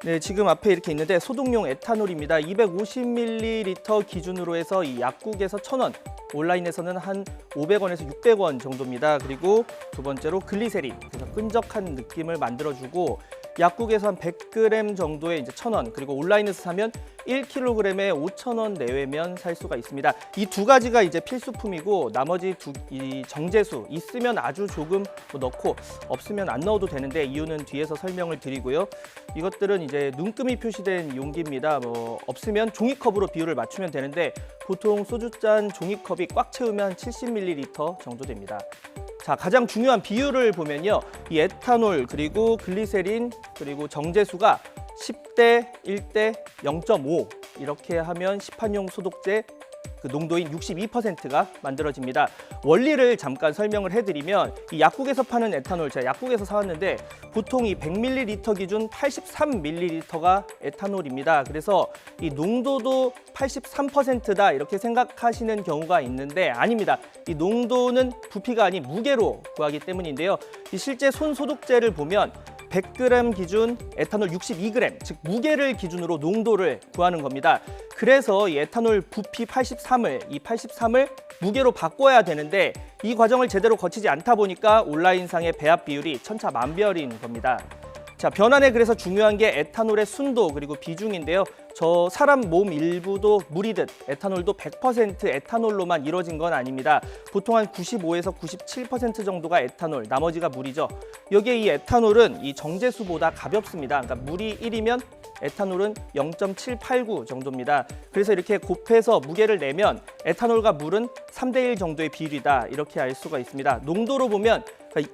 B: 네, 지금 앞에 이렇게 있는데 소독용 에탄올입니다. 250ml 기준으로 해서 이 약국에서 1,000원, 온라인에서는 한 500원에서 600원 정도입니다. 그리고 두 번째로 글리세린, 그래서 끈적한 느낌을 만들어주고 약국에서 한 100g 정도에 이제 1,000원, 그리고 온라인에서 사면 1kg에 5,000원 내외면 살 수가 있습니다. 이 두 가지가 이제 필수품이고 나머지 이 정제수 있으면 아주 조금 넣고 없으면 안 넣어도 되는데 이유는 뒤에서 설명을 드리고요. 이것들은 이제 눈금이 표시된 용기입니다. 없으면 종이컵으로 비율을 맞추면 되는데 보통 소주잔 종이컵이 꽉 채우면 70ml 정도 됩니다. 자, 가장 중요한 비율을 보면요. 이 에탄올 그리고 글리세린 그리고 정제수가 10대 1대 0.5 이렇게 하면 시판용 소독제 그 농도인 62%가 만들어집니다. 원리를 잠깐 설명을 해드리면 이 약국에서 파는 에탄올 제가 약국에서 사왔는데 보통 이 100ml 기준 83ml가 에탄올입니다. 그래서 이 농도도 83%다 이렇게 생각하시는 경우가 있는데 아닙니다. 이 농도는 부피가 아닌 무게로 구하기 때문인데요. 이 실제 손 소독제를 보면 100g 기준 에탄올 62g, 즉 무게를 기준으로 농도를 구하는 겁니다. 그래서 이 에탄올 부피 83을 무게로 바꿔야 되는데 이 과정을 제대로 거치지 않다 보니까 온라인상의 배합 비율이 천차만별인 겁니다. 자, 변환에 그래서 중요한 게 에탄올의 순도 그리고 비중인데요. 저 사람 몸 일부도 물이듯 에탄올도 100% 에탄올로만 이루어진 건 아닙니다. 보통 한 95에서 97% 정도가 에탄올, 나머지가 물이죠. 여기에 이 에탄올은 이 정제수보다 가볍습니다. 그러니까 물이 1이면 에탄올은 0.789 정도입니다. 그래서 이렇게 곱해서 무게를 내면 에탄올과 물은 3대1 정도의 비율이다. 이렇게 알 수가 있습니다. 농도로 보면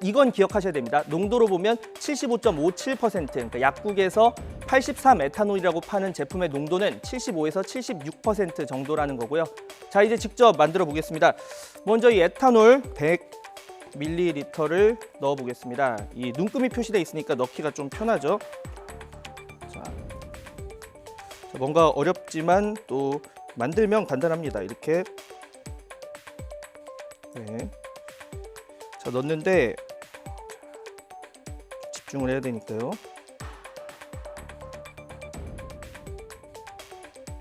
B: 이건 기억하셔야 됩니다. 농도로 보면 75.57%, 그러니까 약국에서 83 에탄올이라고 파는 제품의 농도는 75에서 76% 정도라는 거고요. 자, 이제 직접 만들어 보겠습니다. 먼저 이 에탄올 100ml를 넣어 보겠습니다. 이 눈금이 표시되어 있으니까 넣기가 좀 편하죠. 자, 뭔가 어렵지만 또 만들면 간단합니다. 이렇게. 네. 자, 넣는데 집중을 해야 되니까요.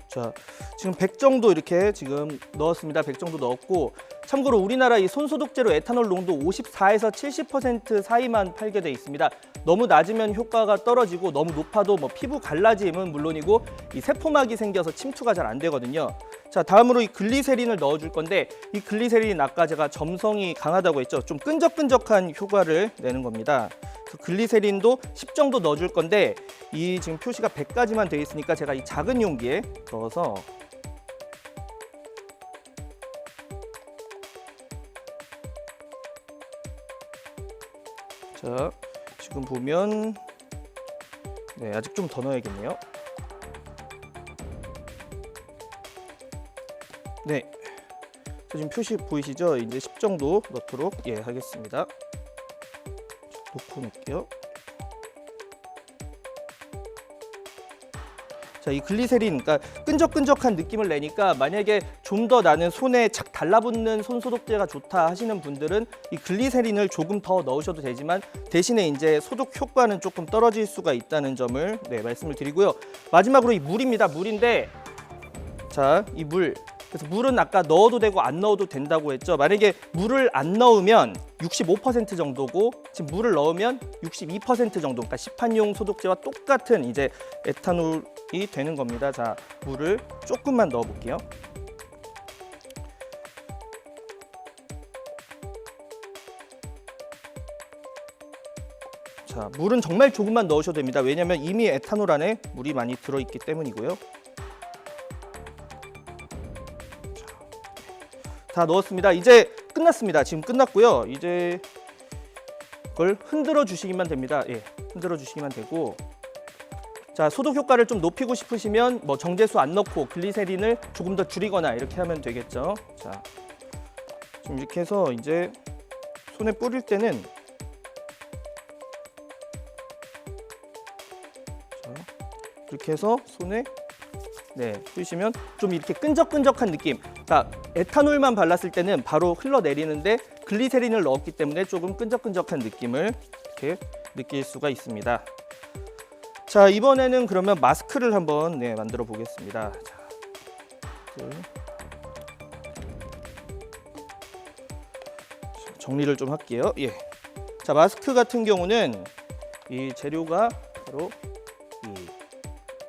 B: 자, 지금 100 정도 이렇게 지금 넣었습니다. 100 정도 넣었고 참고로 우리나라 이 손소독제로 에탄올 농도 54에서 70% 사이만 팔게 돼 있습니다. 너무 낮으면 효과가 떨어지고 너무 높아도 피부 갈라짐은 물론이고 이 세포막이 생겨서 침투가 잘 안 되거든요. 자, 다음으로 이 글리세린을 넣어줄 건데 이 글리세린은 아까 제가 점성이 강하다고 했죠. 좀 끈적끈적한 효과를 내는 겁니다. 그래서 글리세린도 10 정도 넣어줄 건데 이 지금 표시가 100까지만 되어 있으니까 제가 이 작은 용기에 넣어서 자, 지금 보면 네, 아직 좀 더 넣어야겠네요. 네. 지금 표시 보이시죠? 이제 10 정도 넣도록 하겠습니다. 놓고 놓을게요. 자, 이 글리세린, 그러니까 끈적끈적한 느낌을 내니까 만약에 좀 더 나는 손에 착 달라붙는 손소독제가 좋다 하시는 분들은 이 글리세린을 조금 더 넣으셔도 되지만 대신에 이제 소독 효과는 조금 떨어질 수가 있다는 점을 말씀을 드리고요. 마지막으로 이 물입니다. 물인데, 자, 이 물. 그래서 물은 아까 넣어도 되고 안 넣어도 된다고 했죠. 만약에 물을 안 넣으면 65% 정도고 지금 물을 넣으면 62% 정도, 그러니까 시판용 소독제와 똑같은 이제 에탄올이 되는 겁니다. 자, 물을 조금만 넣어 볼게요. 자, 물은 정말 조금만 넣으셔도 됩니다. 왜냐하면 이미 에탄올 안에 물이 많이 들어있기 때문이고요. 다 넣었습니다. 이제 끝났습니다. 지금 끝났고요. 이제 그걸 흔들어 주시기만 됩니다. 흔들어 주시기만 되고, 자, 소독 효과를 좀 높이고 싶으시면 뭐 정제수 안 넣고 글리세린을 조금 더 줄이거나 이렇게 하면 되겠죠. 자, 지금 이렇게 해서 이제 손에 뿌릴 때는 이렇게 해서 손에 뿌리시면 좀 이렇게 끈적끈적한 느낌. 자, 에탄올만 발랐을 때는 바로 흘러내리는데 글리세린을 넣었기 때문에 조금 끈적끈적한 느낌을 이렇게 느낄 수가 있습니다. 자, 이번에는 그러면 마스크를 한번 만들어 보겠습니다. 자, 정리를 좀 할게요. 자, 마스크 같은 경우는 이 재료가 바로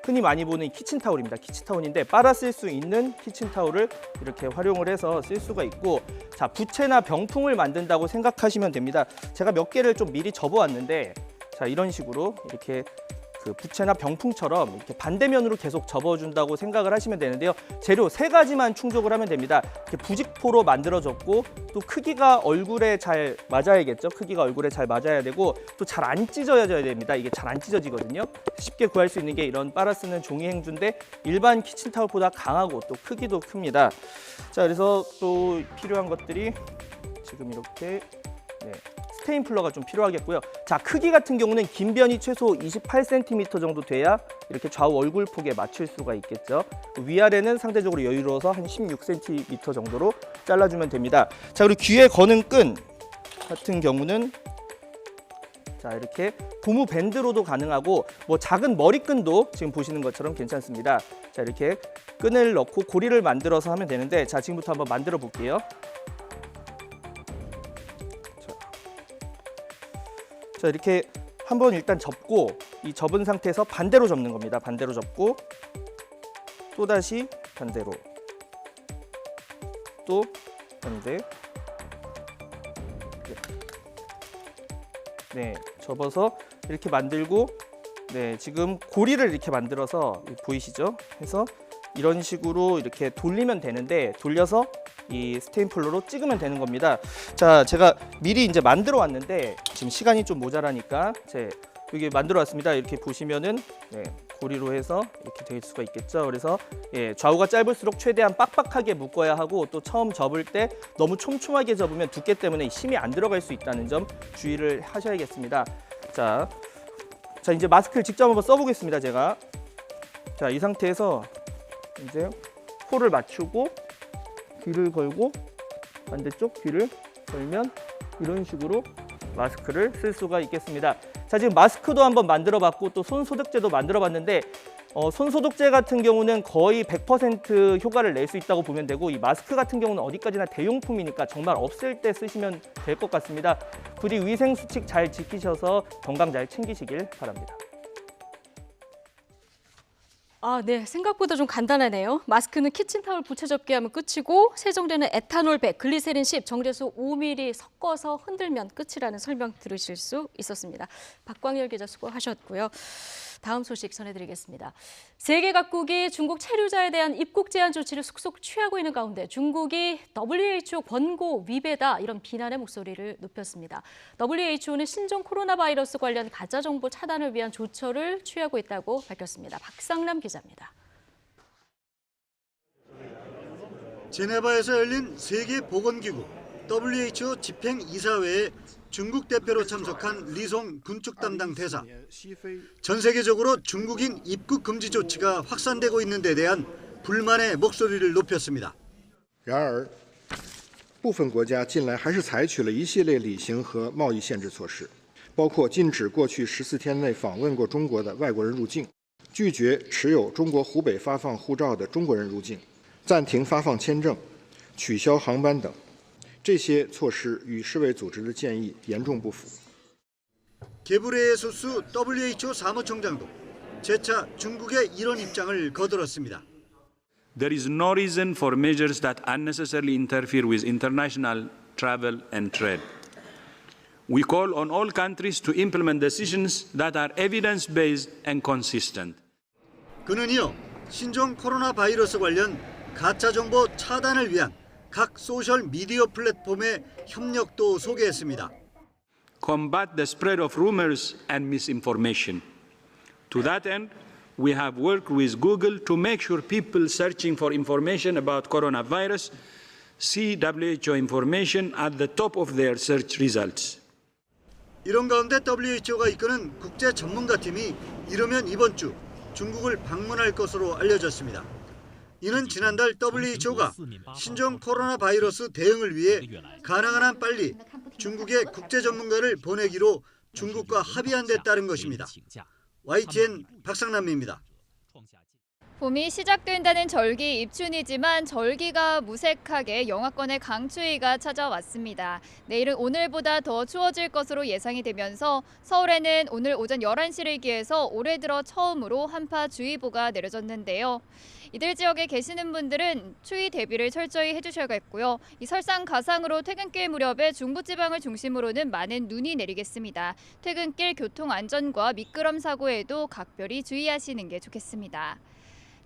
B: 흔히 많이 보는 키친타올입니다. 키친타올인데 빨아 쓸 수 있는 키친타올을 이렇게 활용을 해서 쓸 수가 있고, 자, 부채나 병풍을 만든다고 생각하시면 됩니다. 제가 몇 개를 좀 미리 접어왔는데, 자, 이런 식으로 이렇게 그 부채나 병풍처럼 이렇게 반대면으로 계속 접어준다고 생각을 하시면 되는데요. 재료 3가지만 충족을 하면 됩니다. 이렇게 부직포로 만들어졌고, 또 크기가 얼굴에 잘 맞아야겠죠. 크기가 얼굴에 잘 맞아야 되고, 또 잘 안 찢어져야 됩니다. 이게 잘 안 찢어지거든요. 쉽게 구할 수 있는 게 이런 빨아 쓰는 종이 행주인데 일반 키친타올보다 강하고 또 크기도 큽니다. 자, 그래서 또 필요한 것들이 지금 이렇게 스테인플러가 좀 필요하겠고요. 자, 크기 같은 경우는 긴 변이 최소 28cm 정도 돼야 이렇게 좌우 얼굴 폭에 맞출 수가 있겠죠. 위아래는 상대적으로 여유로워서 한 16cm 정도로 잘라주면 됩니다. 자, 그리고 귀에 거는 끈 같은 경우는 자, 이렇게 고무 밴드로도 가능하고 뭐 작은 머리끈도 지금 보시는 것처럼 괜찮습니다. 자, 이렇게 끈을 넣고 고리를 만들어서 하면 되는데, 자, 지금부터 한번 만들어 볼게요. 자, 이렇게 한번 일단 접고, 이 접은 상태에서 반대로 접는 겁니다. 반대로 접고, 또다시 반대로, 또 반대. 접어서 이렇게 만들고, 지금 고리를 이렇게 만들어서 보이시죠? 해서 이런 식으로 이렇게 돌리면 되는데, 돌려서 이 스테인플러로 찍으면 되는 겁니다. 자, 제가 미리 이제 만들어 왔는데 지금 시간이 좀 모자라니까 여기 만들어 왔습니다. 이렇게 보시면은 고리로 해서 이렇게 될 수가 있겠죠. 그래서 좌우가 짧을수록 최대한 빡빡하게 묶어야 하고, 또 처음 접을 때 너무 촘촘하게 접으면 두께 때문에 힘이 안 들어갈 수 있다는 점 주의를 하셔야겠습니다. 자, 이제 마스크를 직접 한번 써보겠습니다. 제가 자, 이 상태에서 이제 코를 맞추고 귀를 걸고 반대쪽 귀를 걸면 이런 식으로 마스크를 쓸 수가 있겠습니다. 자, 지금 마스크도 한번 만들어 봤고 또 손소독제도 만들어 봤는데 손소독제 같은 경우는 거의 100% 효과를 낼 수 있다고 보면 되고, 이 마스크 같은 경우는 어디까지나 대용품이니까 정말 없을 때 쓰시면 될 것 같습니다. 부디 위생 수칙 잘 지키셔서 건강 잘 챙기시길 바랍니다.
A: 생각보다 좀 간단하네요. 마스크는 키친타올 부채 접기 하면 끝이고, 세정제는 에탄올 100, 글리세린 10, 정제수 5ml 섞어서 흔들면 끝이라는 설명 들으실 수 있었습니다. 박광열 기자 수고하셨고요. 다음 소식 전해드리겠습니다. 세계 각국이 중국 체류자에 대한 입국 제한 조치를 속속 취하고 있는 가운데 중국이 WHO 권고 위배다, 이런 비난의 목소리를 높였습니다. WHO는 신종 코로나 바이러스 관련 가짜 정보 차단을 위한 조처를 취하고 있다고 밝혔습니다. 박상남 기자입니다.
F: 제네바에서 열린 세계보건기구 WHO 집행이사회에 중국 대표로 참석한 리송 군축 담당 대사. 전 세계적으로 중국인 입국 금지 조치가 확산되고 있는 데 대한 불만의 목소리를 높였습니다.
G: 然而部分国家近来还是采取了一系列旅行和贸易限制措施，包括禁止过去14天内访问过中国的外国人入境，拒绝持有中国湖北发放护照的中国人入境，暂停发放签证，取消航班等。这些措施与世卫组织的建议严重不符。
F: 게브레예수스 WHO 사무총장도 재차 중국의 이런 입장을 거들었습니다.
I: There is no reason for measures that unnecessarily interfere with international travel and trade. We call on all countries to implement decisions that are evidence-based and consistent.
F: 그는 이어 신종 코로나 바이러스 관련 가짜 정보 차단을 위한 각 소셜 미디어 플랫폼의 협력도 소개했습니다.
I: Combat the spread of rumors and misinformation. To that end, we have worked with Google to make sure people searching for information about coronavirus see WHO information at the top of their search results.
F: 이런 가운데 WHO가 이끄는 국제 전문가팀이 이르면 이번 주 중국을 방문할 것으로 알려졌습니다. 이는 지난달 WHO가 신종 코로나 바이러스 대응을 위해 가능한 한 빨리 중국의 국제 전문가를 보내기로 중국과 합의한 데 따른 것입니다. YTN 박상남입니다.
X: 봄이 시작된다는 절기 입춘이지만 절기가 무색하게 영하권의 강추위가 찾아왔습니다. 내일은 오늘보다 더 추워질 것으로 예상이 되면서 서울에는 오늘 오전 11시를 기해서 올해 들어 처음으로 한파주의보가 내려졌는데요. 이들 지역에 계시는 분들은 추위 대비를 철저히 해주셔야겠고요. 이 설상가상으로 퇴근길 무렵에 중부지방을 중심으로는 많은 눈이 내리겠습니다. 퇴근길 교통안전과 미끄럼 사고에도 각별히 주의하시는 게 좋겠습니다.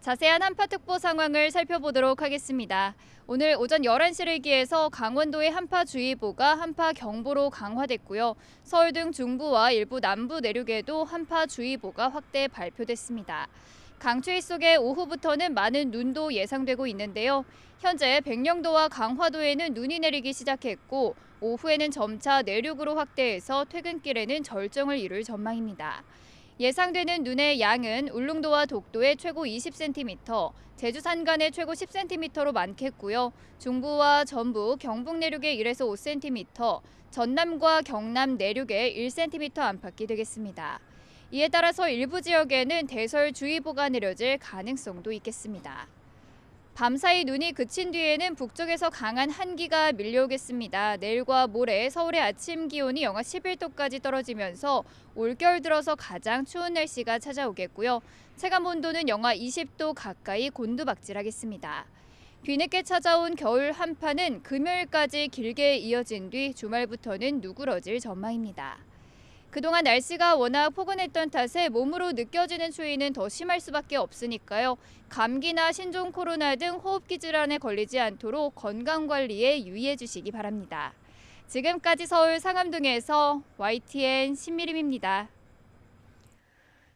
X: 자세한 한파특보 상황을 살펴보도록 하겠습니다. 오늘 오전 11시를 기해서 강원도의 한파주의보가 한파경보로 강화됐고요. 서울 등 중부와 일부 남부 내륙에도 한파주의보가 확대 발표됐습니다. 강추위 속에 오후부터는 많은 눈도 예상되고 있는데요. 현재 백령도와 강화도에는 눈이 내리기 시작했고 오후에는 점차 내륙으로 확대해서 퇴근길에는 절정을 이룰 전망입니다. 예상되는 눈의 양은 울릉도와 독도의 최고 20cm, 제주 산간의 최고 10cm로 많겠고요. 중부와 전북, 경북 내륙에 1에서 5cm, 전남과 경남 내륙에 1cm 안팎이 되겠습니다. 이에 따라서 일부 지역에는 대설주의보가 내려질 가능성도 있겠습니다. 밤사이 눈이 그친 뒤에는 북쪽에서 강한 한기가 밀려오겠습니다. 내일과 모레 서울의 아침 기온이 영하 11도까지 떨어지면서 올겨울 들어서 가장 추운 날씨가 찾아오겠고요. 체감 온도는 영하 20도 가까이 곤두박질하겠습니다. 뒤늦게 찾아온 겨울 한파는 금요일까지 길게 이어진 뒤 주말부터는 누그러질 전망입니다. 그동안 날씨가 워낙 포근했던 탓에 몸으로 느껴지는 추위는 더 심할 수밖에 없으니까요. 감기나 신종 코로나 등 호흡기 질환에 걸리지 않도록 건강관리에 유의해 주시기 바랍니다. 지금까지 서울 상암동에서 YTN 신미림입니다.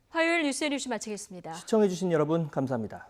A: 화요일 뉴스의 뉴스 마치겠습니다.
B: 시청해주신 여러분 감사합니다.